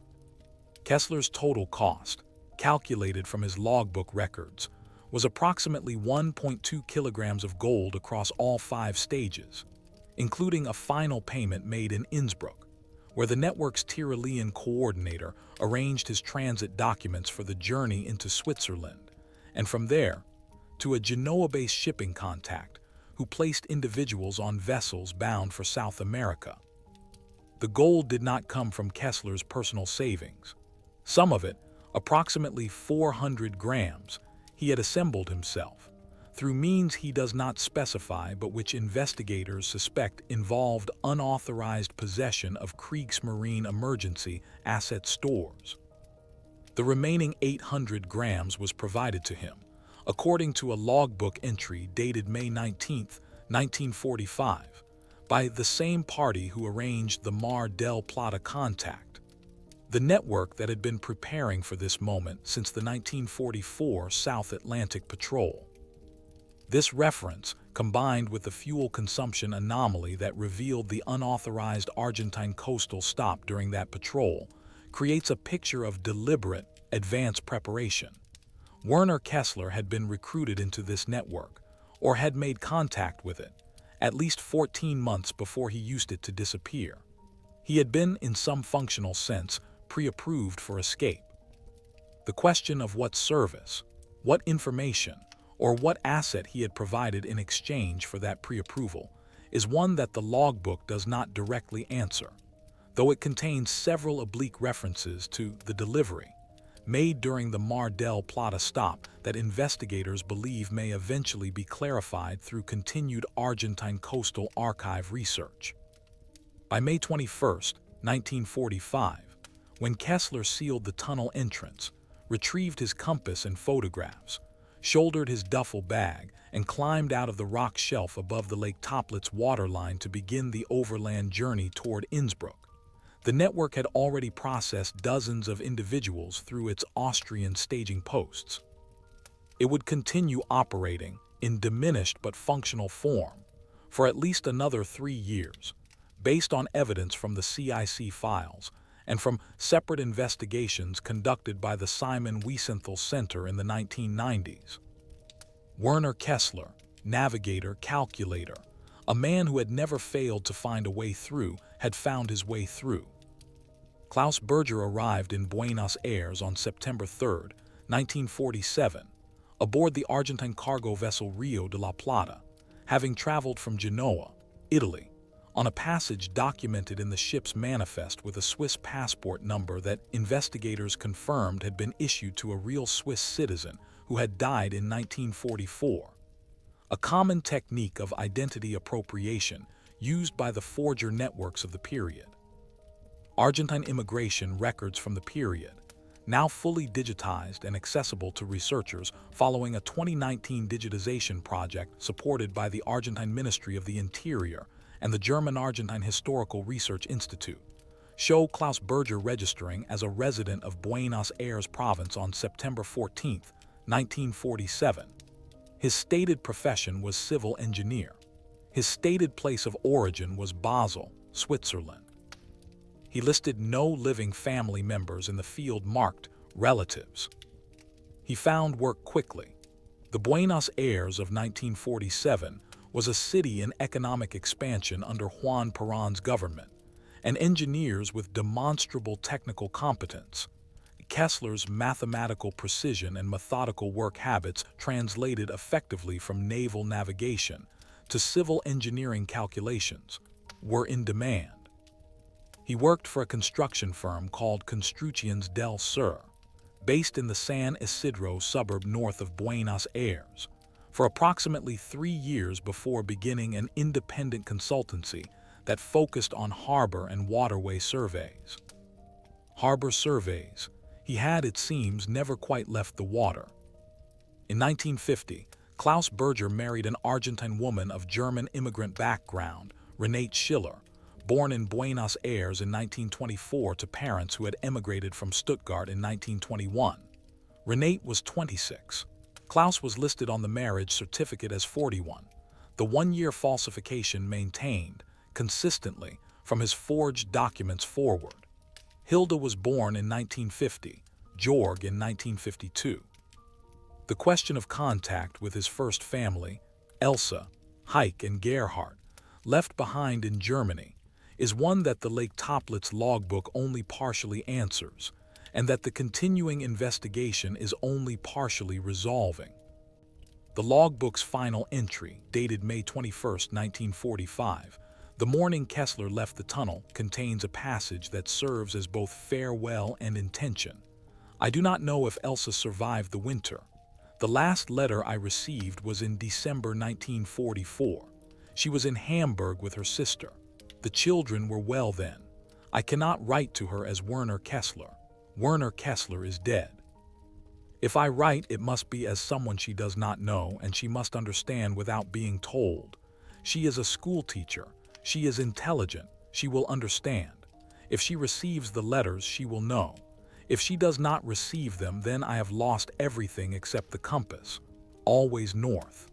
Kessler's total cost, calculated from his logbook records, was approximately 1.2 kilograms of gold across all 5 stages, including a final payment made in Innsbruck, where the network's Tyrolean coordinator arranged his transit documents for the journey into Switzerland, and from there, to a Genoa-based shipping contact who placed individuals on vessels bound for South America. The gold did not come from Kessler's personal savings. Some of it, approximately 400 grams, he had assembled himself, through means he does not specify but which investigators suspect involved unauthorized possession of Kriegsmarine emergency asset stores. The remaining 800 grams was provided to him, according to a logbook entry dated May 19, 1945, by the same party who arranged the Mar del Plata contact. the network that had been preparing for this moment since the 1944 South Atlantic Patrol. This reference, combined with the fuel consumption anomaly that revealed the unauthorized Argentine coastal stop during that patrol, creates a picture of deliberate, advanced preparation. Werner Kessler had been recruited into this network, or had made contact with it, at least 14 months before he used it to disappear. He had been, in some functional sense, pre-approved for escape. The question of what service, what information, or what asset he had provided in exchange for that pre-approval is one that the logbook does not directly answer, though it contains several oblique references to the delivery made during the Mar del Plata stop that investigators believe may eventually be clarified through continued Argentine Coastal Archive research. By May 21, 1945, when Kessler sealed the tunnel entrance, retrieved his compass and photographs, shouldered his duffel bag, and climbed out of the rock shelf above the Lake Toplitz waterline to begin the overland journey toward Innsbruck, the network had already processed dozens of individuals through its Austrian staging posts. It would continue operating in diminished but functional form for at least another 3 years, based on evidence from the CIC files and from separate investigations conducted by the Simon Wiesenthal Center in the 1990s. Werner Kessler, navigator, calculator, a man who had never failed to find a way through, had found his way through. Klaus Berger arrived in Buenos Aires on September 3, 1947, aboard the Argentine cargo vessel Rio de la Plata, having traveled from Genoa, Italy, on a passage documented in the ship's manifest with a Swiss passport number that investigators confirmed had been issued to a real Swiss citizen who had died in 1944. A common technique of identity appropriation used by the forger networks of the period. Argentine immigration records from the period, now fully digitized and accessible to researchers following a 2019 digitization project supported by the Argentine Ministry of the Interior and the German-Argentine Historical Research Institute, show Klaus Berger registering as a resident of Buenos Aires province on September 14, 1947. His stated profession was civil engineer. His stated place of origin was Basel, Switzerland. He listed no living family members in the field marked relatives. He found work quickly. The Buenos Aires of 1947 was a city in economic expansion under Juan Perón's government, and engineers with demonstrable technical competence. Kessler's mathematical precision and methodical work habits translated effectively from naval navigation to civil engineering calculations were in demand. He worked for a construction firm called Construcciones del Sur, based in the San Isidro suburb north of Buenos Aires, for approximately 3 years before beginning an independent consultancy that focused on harbor and waterway surveys. Harbor surveys, he had, it seems, never quite left the water. In 1950, Klaus Berger married an Argentine woman of German immigrant background, Renate Schiller, born in Buenos Aires in 1924 to parents who had emigrated from Stuttgart in 1921. Renate was 26. Klaus was listed on the marriage certificate as 41, the one-year falsification maintained, consistently, from his forged documents forward. Hilda was born in 1950, Georg in 1952. The question of contact with his first family, Elsa, Heike, and Gerhard, left behind in Germany, is one that the Lake Toplitz logbook only partially answers, and that the continuing investigation is only partially resolving. The logbook's final entry, dated May 21, 1945, the morning Kessler left the tunnel, contains a passage that serves as both farewell and intention. I do not know if Elsa survived the winter. The last letter I received was in December 1944. She was in Hamburg with her sister. The children were well then. I cannot write to her as Werner Kessler. Werner Kessler is dead. If I write, it must be as someone she does not know, and she must understand without being told. She is a school teacher. She is intelligent. She will understand. If she receives the letters, she will know. If she does not receive them, then I have lost everything except the compass. Always north.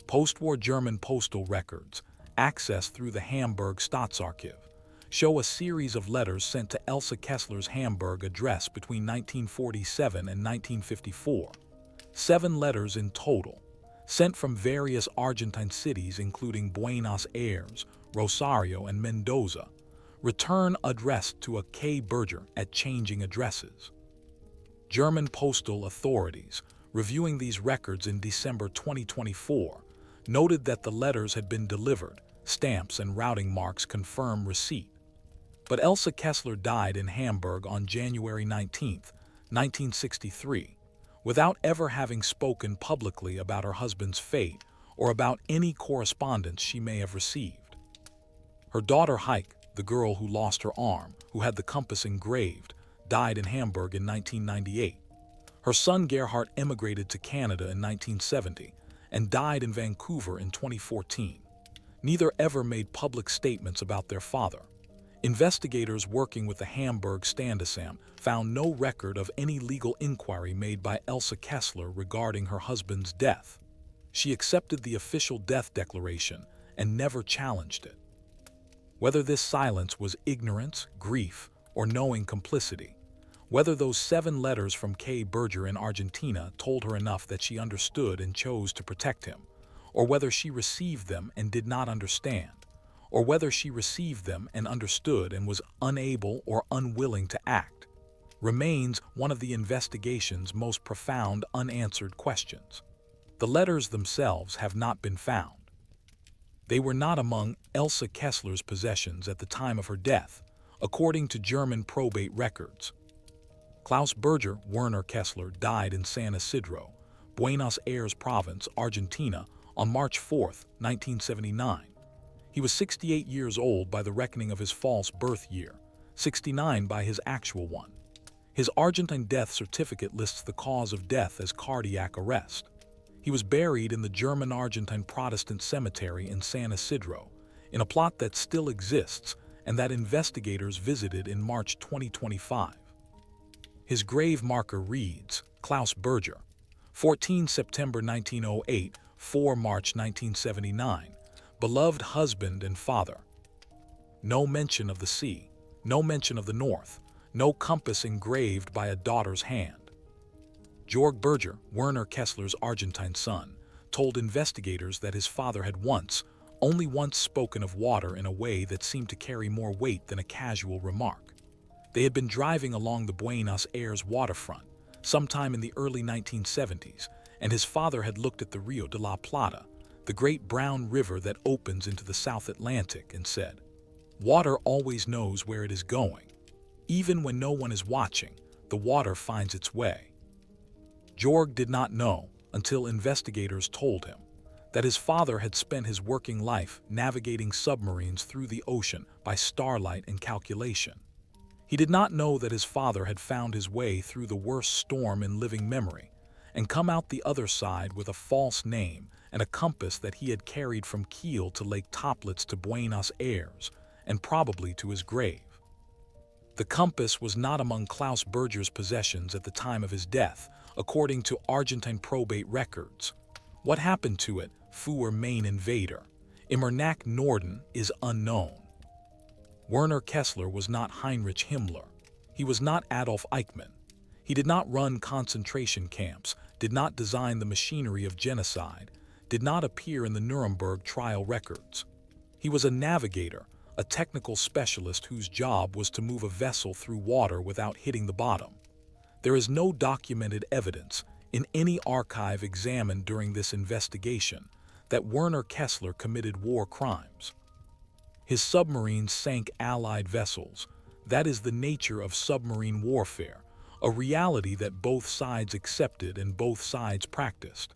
Post-war German postal records, accessed through the Hamburg Staatsarchiv, show a series of letters sent to Elsa Kessler's Hamburg address between 1947 and 1954. 7 letters in total, sent from various Argentine cities including Buenos Aires, Rosario, and Mendoza, return addressed to a K. Berger at changing addresses. German postal authorities, reviewing these records in December 2024, noted that the letters had been delivered, stamps and routing marks confirm receipt. But Elsa Kessler died in Hamburg on January 19, 1963, without ever having spoken publicly about her husband's fate or about any correspondence she may have received. Her daughter Heike, the girl who lost her arm, who had the compass engraved, died in Hamburg in 1998. Her son Gerhard emigrated to Canada in 1970 and died in Vancouver in 2014. Neither ever made public statements about their father. Investigators working with the Hamburg Standesamt found no record of any legal inquiry made by Elsa Kessler regarding her husband's death. She accepted the official death declaration and never challenged it. Whether this silence was ignorance, grief, or knowing complicity, whether those 7 letters from K. Berger in Argentina told her enough that she understood and chose to protect him, or whether she received them and did not understand, or whether she received them and understood and was unable or unwilling to act, remains one of the investigation's most profound unanswered questions. The letters themselves have not been found. They were not among Elsa Kessler's possessions at the time of her death, according to German probate records. Klaus Berger Werner Kessler died in San Isidro, Buenos Aires Province, Argentina, on March 4, 1979. He was 68 years old by the reckoning of his false birth year, 69 by his actual one. His Argentine death certificate lists the cause of death as cardiac arrest. He was buried in the German-Argentine Protestant cemetery in San Isidro, in a plot that still exists and that investigators visited in March 2025. His grave marker reads, Klaus Berger, 14 September 1908, 4 March 1979, beloved husband and father. No mention of the sea, no mention of the north, no compass engraved by a daughter's hand. Georg Berger, Werner Kessler's Argentine son, told investigators that his father had only once spoken of water in a way that seemed to carry more weight than a casual remark. They had been driving along the Buenos Aires waterfront sometime in the early 1970s, and his father had looked at the Rio de la Plata, the great brown river that opens into the South Atlantic, and said, "Water always knows where it is going. Even when no one is watching, the water finds its way." Georg did not know, until investigators told him, that his father had spent his working life navigating submarines through the ocean by starlight and calculation. He did not know that his father had found his way through the worst storm in living memory and come out the other side with a false name and a compass that he had carried from Kiel to Lake Toplitz to Buenos Aires and probably to his grave. The compass was not among Klaus Berger's possessions at the time of his death, according to Argentine probate records. What happened to it, für Main Invader, Immernack Norden, is unknown. Werner Kessler was not Heinrich Himmler. He was not Adolf Eichmann. He did not run concentration camps, did not design the machinery of genocide, did not appear in the Nuremberg trial records. He was a navigator, a technical specialist whose job was to move a vessel through water without hitting the bottom. There is no documented evidence in any archive examined during this investigation that Werner Kessler committed war crimes. His submarines sank Allied vessels. That is the nature of submarine warfare, a reality that both sides accepted and both sides practiced.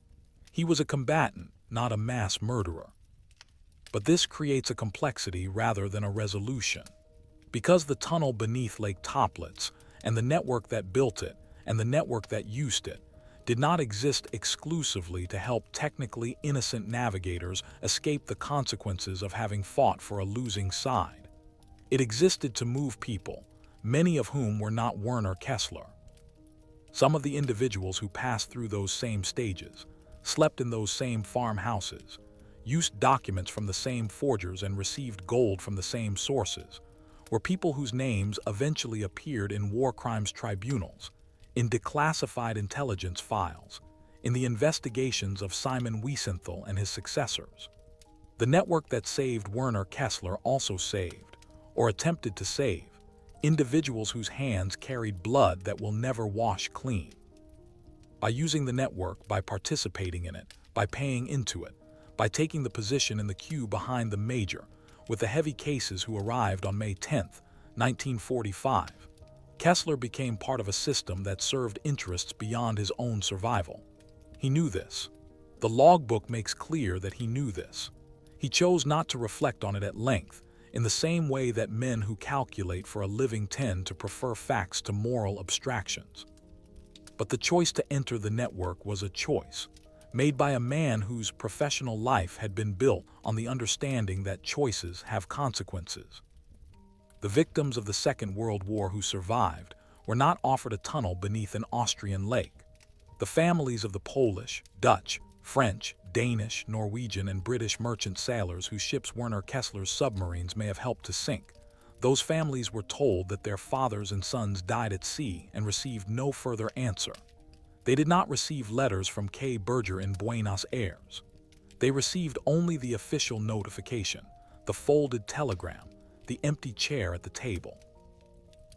He was a combatant, not a mass murderer. But this creates a complexity rather than a resolution. Because the tunnel beneath Lake Toplitz and the network that built it and the network that used it did not exist exclusively to help technically innocent navigators escape the consequences of having fought for a losing side. It existed to move people, many of whom were not Werner Kessler. Some of the individuals who passed through those same stages, slept in those same farmhouses, used documents from the same forgers and received gold from the same sources, were people whose names eventually appeared in war crimes tribunals, in declassified intelligence files, in the investigations of Simon Wiesenthal and his successors. The network that saved Werner Kessler also saved, or attempted to save, individuals whose hands carried blood that will never wash clean. By using the network, by participating in it, by paying into it, by taking the position in the queue behind the major, with the heavy cases who arrived on May 10, 1945, Kessler became part of a system that served interests beyond his own survival. He knew this. The logbook makes clear that he knew this. He chose not to reflect on it at length, in the same way that men who calculate for a living tend to prefer facts to moral abstractions. But the choice to enter the network was a choice, made by a man whose professional life had been built on the understanding that choices have consequences. The victims of the Second World War who survived were not offered a tunnel beneath an Austrian lake. The families of the Polish, Dutch, French, Danish, Norwegian, and British merchant sailors whose ships Werner Kessler's submarines may have helped to sink, those families were told that their fathers and sons died at sea and received no further answer. They did not receive letters from K. Berger in Buenos Aires. They received only the official notification, the folded telegram, the empty chair at the table.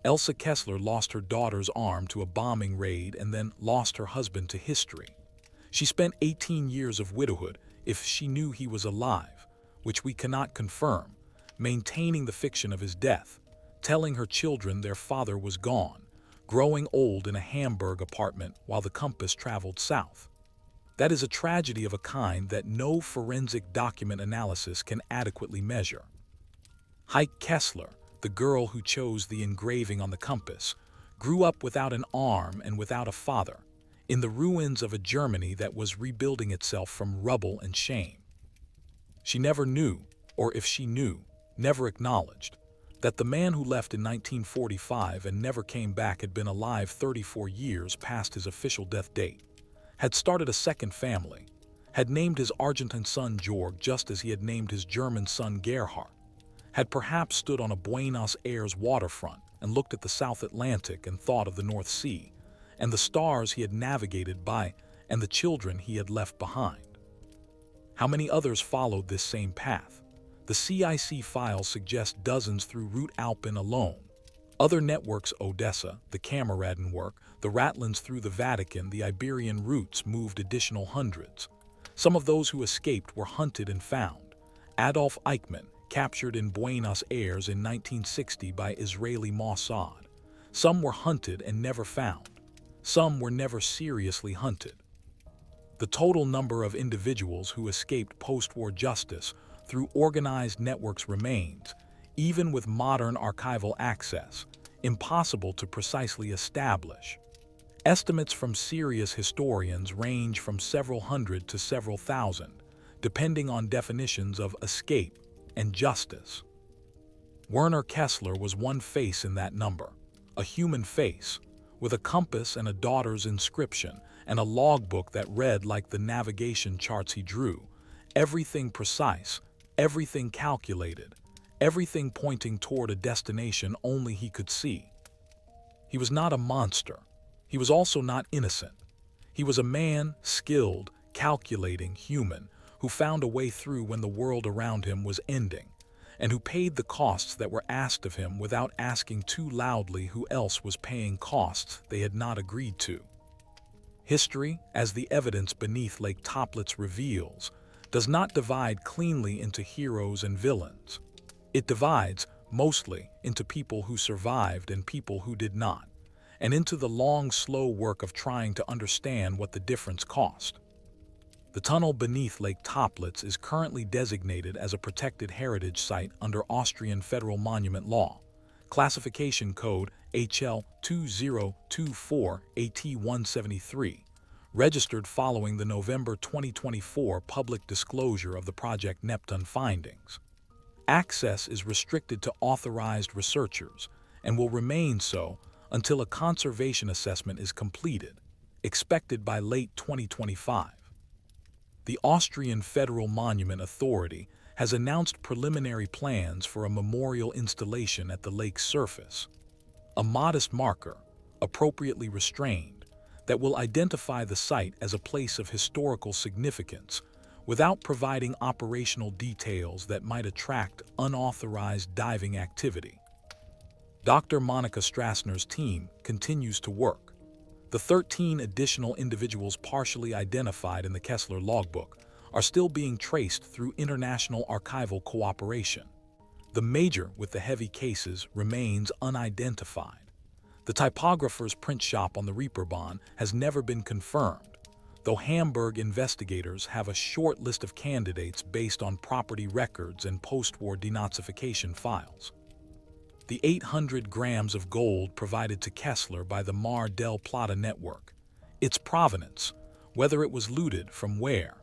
Elsa Kessler lost her daughter's arm to a bombing raid and then lost her husband to history. She spent 18 years of widowhood, if she knew he was alive, which we cannot confirm, maintaining the fiction of his death, telling her children their father was gone, growing old in a Hamburg apartment while the compass traveled south. That is a tragedy of a kind that no forensic document analysis can adequately measure. Heike Kessler, the girl who chose the engraving on the compass, grew up without an arm and without a father, in the ruins of a Germany that was rebuilding itself from rubble and shame. She never knew, or if she knew, never acknowledged, that the man who left in 1945 and never came back had been alive 34 years past his official death date, had started a second family, had named his Argentine son Georg just as he had named his German son Gerhard, had perhaps stood on a Buenos Aires waterfront and looked at the South Atlantic and thought of the North Sea, and the stars he had navigated by, and the children he had left behind. How many others followed this same path? The CIC files suggest dozens through Route Alpin alone. Other networks, Odessa, the Kameraden work, the Ratlins through the Vatican, the Iberian routes moved additional hundreds. Some of those who escaped were hunted and found. Adolf Eichmann, captured in Buenos Aires in 1960 by Israeli Mossad. Some were hunted and never found. Some were never seriously hunted. The total number of individuals who escaped post-war justice through organized networks remains, even with modern archival access, impossible to precisely establish. Estimates from serious historians range from several hundred to several thousand, depending on definitions of escape and justice. Werner Kessler was one face in that number, a human face, with a compass and a daughter's inscription and a logbook that read like the navigation charts he drew, everything precise, everything calculated, everything pointing toward a destination only he could see. He was not a monster. He was also not innocent. He was a man, skilled, calculating, human, who found a way through when the world around him was ending, and who paid the costs that were asked of him without asking too loudly who else was paying costs they had not agreed to. History, as the evidence beneath Lake Toplitz reveals, does not divide cleanly into heroes and villains. It divides, mostly, into people who survived and people who did not, and into the long, slow work of trying to understand what the difference cost. The tunnel beneath Lake Toplitz is currently designated as a protected heritage site under Austrian federal monument law, classification code HL 2024 AT173, registered following the November 2024 public disclosure of the Project Neptune findings. Access is restricted to authorized researchers and will remain so until a conservation assessment is completed, expected by late 2025. The Austrian Federal Monument Authority has announced preliminary plans for a memorial installation at the lake's surface, a modest marker, appropriately restrained, that will identify the site as a place of historical significance without providing operational details that might attract unauthorized diving activity. Dr. Monica Strassner's team continues to work. The 13 additional individuals partially identified in the Kessler logbook are still being traced through international archival cooperation. The major with the heavy cases remains unidentified. The typographer's print shop on the Reeperbahn has never been confirmed, though Hamburg investigators have a short list of candidates based on property records and post-war denazification files. The 800 grams of gold provided to Kessler by the Mar del Plata network, its provenance, whether it was looted from where,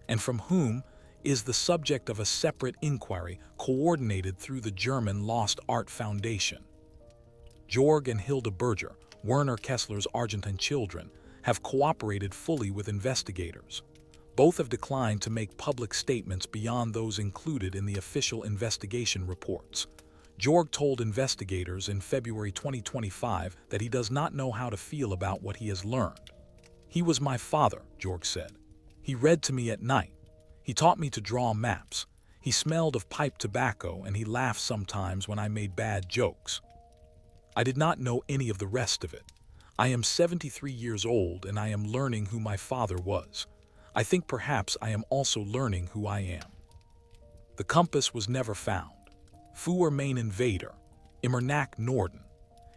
and from whom, is the subject of a separate inquiry coordinated through the German Lost Art Foundation. Georg and Hilda Berger, Werner Kessler's Argentine children, have cooperated fully with investigators. Both have declined to make public statements beyond those included in the official investigation reports. Georg told investigators in February 2025 that he does not know how to feel about what he has learned. "He was my father," Georg said. "He read to me at night. He taught me to draw maps. He smelled of pipe tobacco and he laughed sometimes when I made bad jokes. I did not know any of the rest of it. I am 73 years old and I am learning who my father was. I think perhaps I am also learning who I am." The compass was never found. Fuhr Main Invader, Immernack Norden.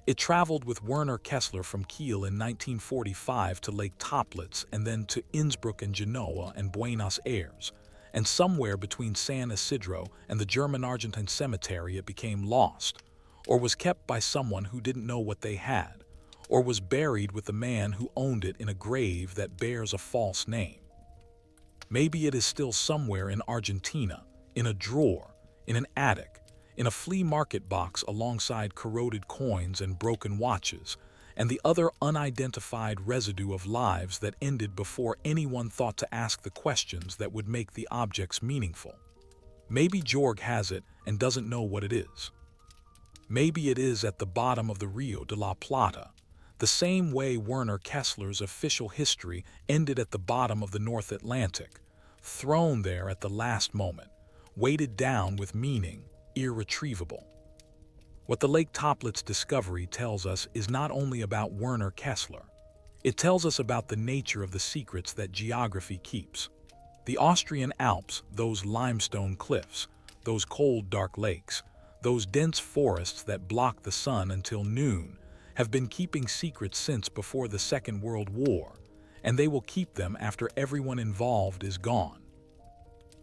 It traveled with Werner Kessler from Kiel in 1945 to Lake Toplitz and then to Innsbruck and Genoa and Buenos Aires, and somewhere between San Isidro and the German-Argentine cemetery it became lost, or was kept by someone who didn't know what they had, or was buried with the man who owned it in a grave that bears a false name. Maybe it is still somewhere in Argentina, in a drawer, in an attic, in a flea market box alongside corroded coins and broken watches, and the other unidentified residue of lives that ended before anyone thought to ask the questions that would make the objects meaningful. Maybe Georg has it and doesn't know what it is. Maybe it is at the bottom of the Rio de la Plata, the same way Werner Kessler's official history ended at the bottom of the North Atlantic, thrown there at the last moment, weighted down with meaning, irretrievable. What the Lake Toplitz discovery tells us is not only about Werner Kessler. It tells us about the nature of the secrets that geography keeps. The Austrian Alps, those limestone cliffs, those cold, dark lakes, those dense forests that block the sun until noon, have been keeping secrets since before the Second World War, and they will keep them after everyone involved is gone.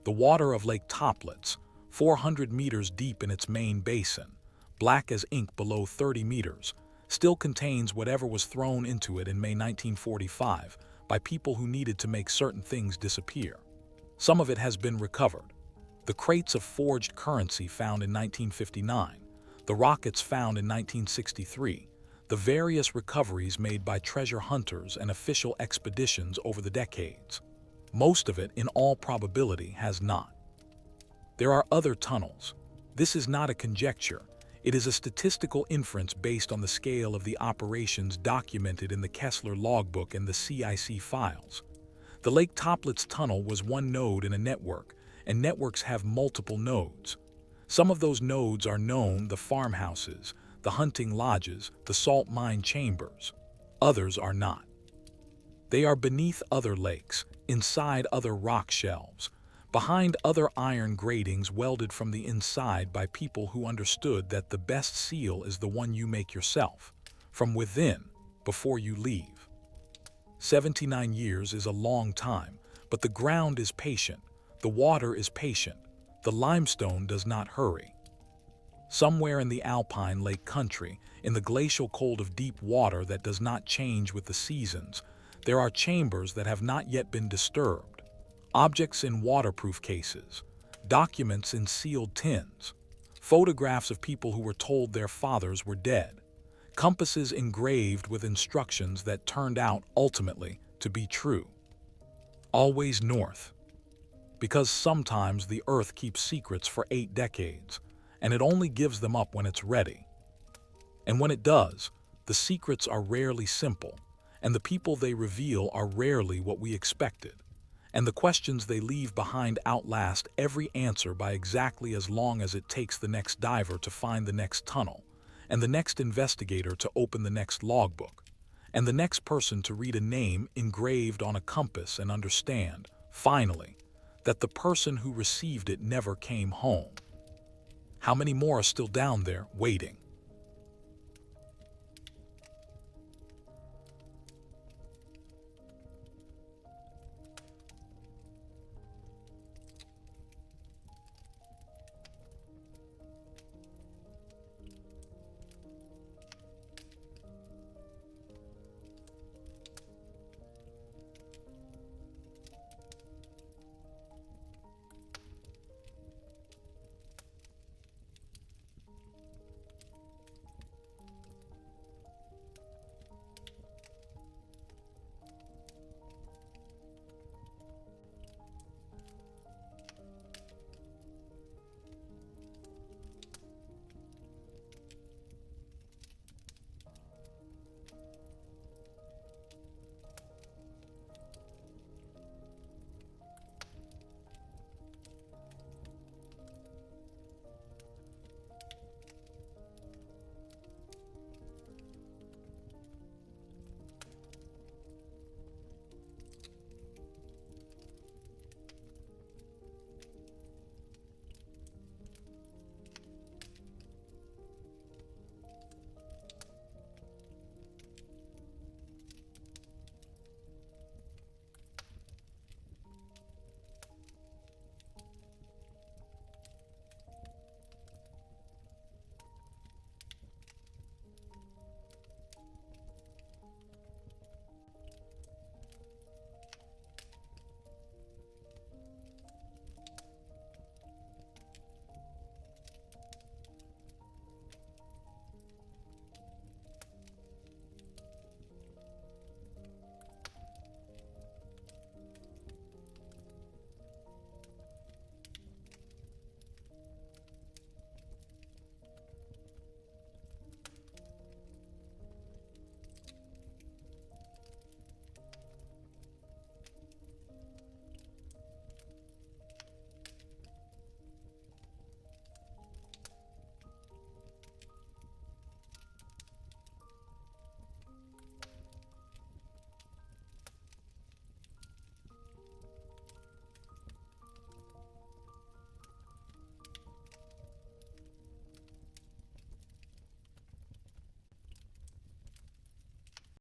The water of Lake Toplitz, 400 meters deep in its main basin, black as ink below 30 meters, still contains whatever was thrown into it in May 1945 by people who needed to make certain things disappear. Some of it has been recovered. The crates of forged currency found in 1959, the rockets found in 1963, the various recoveries made by treasure hunters and official expeditions over the decades. Most of it, in all probability, has not. There are other tunnels. This is not a conjecture. It is a statistical inference based on the scale of the operations documented in the Kessler logbook and the CIC files. The Lake Toplitz tunnel was one node in a network, and networks have multiple nodes. Some of those nodes are known: the farmhouses, the hunting lodges, the salt mine chambers. Others are not. They are beneath other lakes, inside other rock shelves, behind other iron gratings welded from the inside by people who understood that the best seal is the one you make yourself, from within, before you leave. 79 years is a long time, but the ground is patient, the water is patient, the limestone does not hurry. Somewhere in the alpine lake country, in the glacial cold of deep water that does not change with the seasons, there are chambers that have not yet been disturbed, objects in waterproof cases, documents in sealed tins, photographs of people who were told their fathers were dead, compasses engraved with instructions that turned out ultimately to be true. Always north. Because sometimes the Earth keeps secrets for 8 decades, and it only gives them up when it's ready. And when it does, the secrets are rarely simple, and the people they reveal are rarely what we expected. And the questions they leave behind outlast every answer by exactly as long as it takes the next diver to find the next tunnel, and the next investigator to open the next logbook, and the next person to read a name engraved on a compass and understand, finally, that the person who received it never came home. How many more are still down there, waiting?